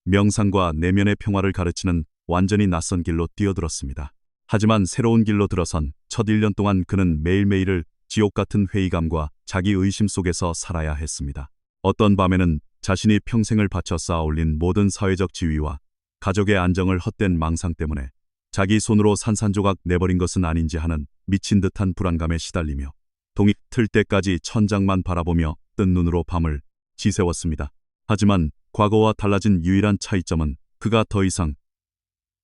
명상과 내면의 평화를 가르치는 완전히 낯선 길로 뛰어들었습니다. 하지만 새로운 길로 들어선 첫 1년 동안 그는 매일매일을 지옥 같은 회의감과 자기 의심 속에서 살아야 했습니다. 어떤 밤에는 자신이 평생을 바쳐 쌓아올린 모든 사회적 지위와 가족의 안정을 헛된 망상 때문에 자기 손으로 산산조각 내버린 것은 아닌지 하는 미친 듯한 불안감에 시달리며 동이 틀 때까지 천장만 바라보며 뜬 눈으로 밤을 지새웠습니다. 하지만 과거와 달라진 유일한 차이점은 그가 더 이상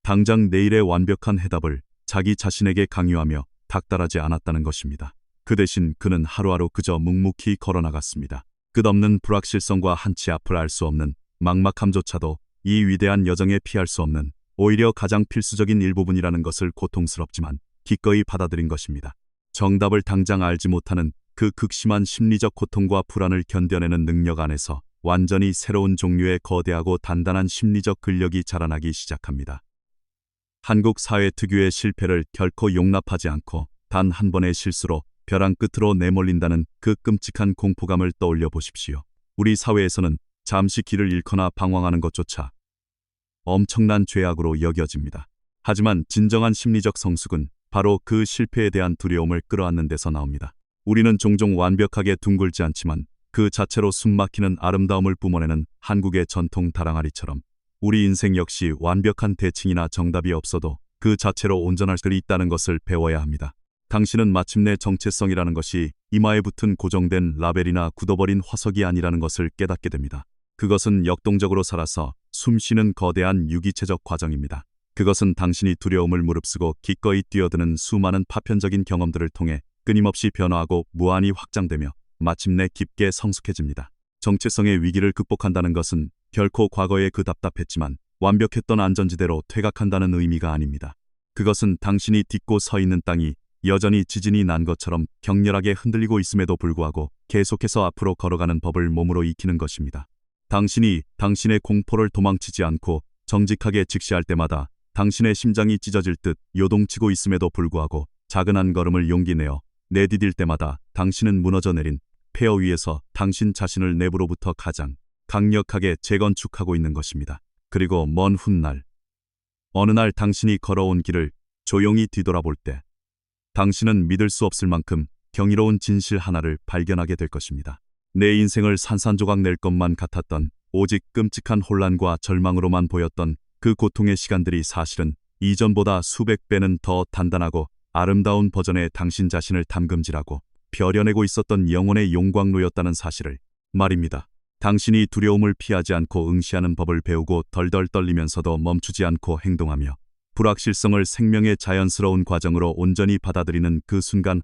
당장 내일의 완벽한 해답을 자기 자신에게 강요하며 닥달하지 않았다는 것입니다. 그 대신 그는 하루하루 그저 묵묵히 걸어나갔습니다. 끝없는 불확실성과 한치 앞을 알 수 없는 막막함조차도 이 위대한 여정에 피할 수 없는 오히려 가장 필수적인 일부분이라는 것을 고통스럽지만 기꺼이 받아들인 것입니다. 정답을 당장 알지 못하는 그 극심한 심리적 고통과 불안을 견뎌내는 능력 안에서 완전히 새로운 종류의 거대하고 단단한 심리적 근력이 자라나기 시작합니다. 한국 사회 특유의 실패를 결코 용납하지 않고 단 한 번의 실수로 벼랑 끝으로 내몰린다는 그 끔찍한 공포감을 떠올려 보십시오. 우리 사회에서는 잠시 길을 잃거나 방황하는 것조차 엄청난 죄악으로 여겨집니다. 하지만 진정한 심리적 성숙은 바로 그 실패에 대한 두려움을 끌어안는 데서 나옵니다. 우리는 종종 완벽하게 둥글지 않지만 그 자체로 숨막히는 아름다움을 뿜어내는 한국의 전통 다랑아리처럼 우리 인생 역시 완벽한 대칭이나 정답이 없어도 그 자체로 온전할 수 있다는 것을 배워야 합니다. 당신은 마침내 정체성이라는 것이 이마에 붙은 고정된 라벨이나 굳어버린 화석이 아니라는 것을 깨닫게 됩니다. 그것은 역동적으로 살아서 숨쉬는 거대한 유기체적 과정입니다. 그것은 당신이 두려움을 무릅쓰고 기꺼이 뛰어드는 수많은 파편적인 경험들을 통해 끊임없이 변화하고 무한히 확장되며 마침내 깊게 성숙해집니다. 정체성의 위기를 극복한다는 것은 결코 과거의 그 답답했지만 완벽했던 안전지대로 퇴각한다는 의미가 아닙니다. 그것은 당신이 딛고 서 있는 땅이 여전히 지진이 난 것처럼 격렬하게 흔들리고 있음에도 불구하고 계속해서 앞으로 걸어가는 법을 몸으로 익히는 것입니다. 당신이 당신의 공포를 도망치지 않고 정직하게 직시할 때마다 당신의 심장이 찢어질 듯 요동치고 있음에도 불구하고 작은 한 걸음을 용기 내어 내디딜 때마다 당신은 무너져 내린 폐허 위에서 당신 자신을 내부로부터 가장 강력하게 재건축하고 있는 것입니다. 그리고 먼 훗날 어느 날 당신이 걸어온 길을 조용히 뒤돌아볼 때 당신은 믿을 수 없을 만큼 경이로운 진실 하나를 발견하게 될 것입니다. 내 인생을 산산조각 낼 것만 같았던 오직 끔찍한 혼란과 절망으로만 보였던 그 고통의 시간들이 사실은 이전보다 수백 배는 더 단단하고 아름다운 버전의 당신 자신을 담금질하고 벼려내고 있었던 영혼의 용광로였다는 사실을 말입니다. 당신이 두려움을 피하지 않고 응시하는 법을 배우고 덜덜 떨리면서도 멈추지 않고 행동하며 불확실성을 생명의 자연스러운 과정으로 온전히 받아들이는 그 순간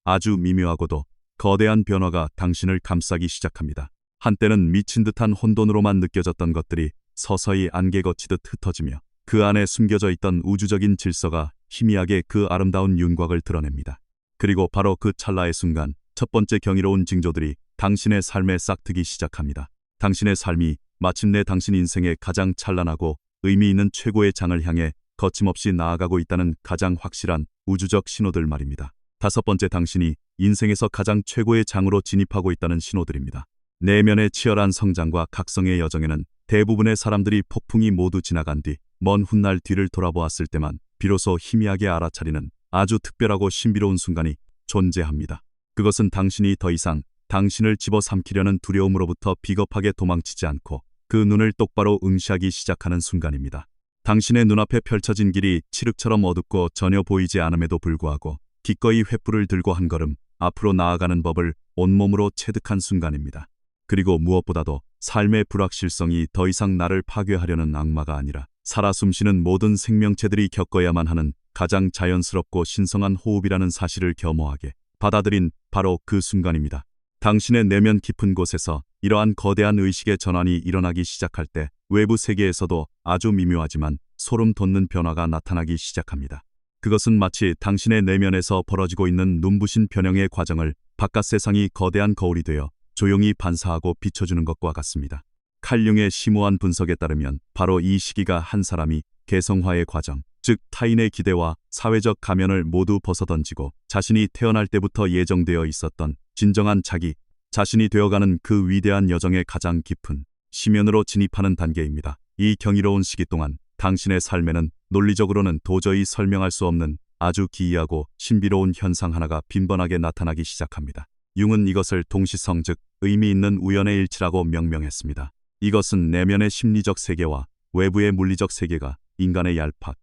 아주 미묘하고도 거대한 변화가 당신을 감싸기 시작합니다. 한때는 미친 듯한 혼돈으로만 느껴졌던 것들이 서서히 안개 거치듯 흩어지며 그 안에 숨겨져 있던 우주적인 질서가 희미하게 그 아름다운 윤곽을 드러냅니다. 그리고 바로 그 찰나의 순간 첫 번째 경이로운 징조들이 당신의 삶에 싹트기 시작합니다. 당신의 삶이 마침내 당신 인생의 가장 찬란하고 의미 있는 최고의 장을 향해 거침없이 나아가고 있다는 가장 확실한 우주적 신호들 말입니다. 다섯 번째, 당신이 인생에서 가장 최고의 장으로 진입하고 있다는 신호들입니다. 내면의 치열한 성장과 각성의 여정에는 대부분의 사람들이 폭풍이 모두 지나간 뒤 먼 훗날 뒤를 돌아보았을 때만 비로소 희미하게 알아차리는 아주 특별하고 신비로운 순간이 존재합니다. 그것은 당신이 더 이상 당신을 집어삼키려는 두려움으로부터 비겁하게 도망치지 않고 그 눈을 똑바로 응시하기 시작하는 순간입니다. 당신의 눈앞에 펼쳐진 길이 칠흑처럼 어둡고 전혀 보이지 않음에도 불구하고 기꺼이 횃불을 들고 한 걸음 앞으로 나아가는 법을 온몸으로 체득한 순간입니다. 그리고 무엇보다도 삶의 불확실성이 더 이상 나를 파괴하려는 악마가 아니라 살아 숨쉬는 모든 생명체들이 겪어야만 하는 가장 자연스럽고 신성한 호흡이라는 사실을 겸허하게 받아들인 바로 그 순간입니다. 당신의 내면 깊은 곳에서 이러한 거대한 의식의 전환이 일어나기 시작할 때 외부 세계에서도 아주 미묘하지만 소름 돋는 변화가 나타나기 시작합니다. 그것은 마치 당신의 내면에서 벌어지고 있는 눈부신 변형의 과정을 바깥 세상이 거대한 거울이 되어 조용히 반사하고 비춰주는 것과 같습니다. 칼 융의 심오한 분석에 따르면 바로 이 시기가 한 사람이 개성화의 과정, 즉 타인의 기대와 사회적 가면을 모두 벗어던지고 자신이 태어날 때부터 예정되어 있었던 진정한 자기 자신이 되어가는 그 위대한 여정의 가장 깊은 심연으로 진입하는 단계입니다. 이 경이로운 시기 동안 당신의 삶에는 논리적으로는 도저히 설명할 수 없는 아주 기이하고 신비로운 현상 하나가 빈번하게 나타나기 시작합니다. 융은 이것을 동시성 즉 의미 있는 우연의 일치라고 명명했습니다. 이것은 내면의 심리적 세계와 외부의 물리적 세계가 인간의 얄팍,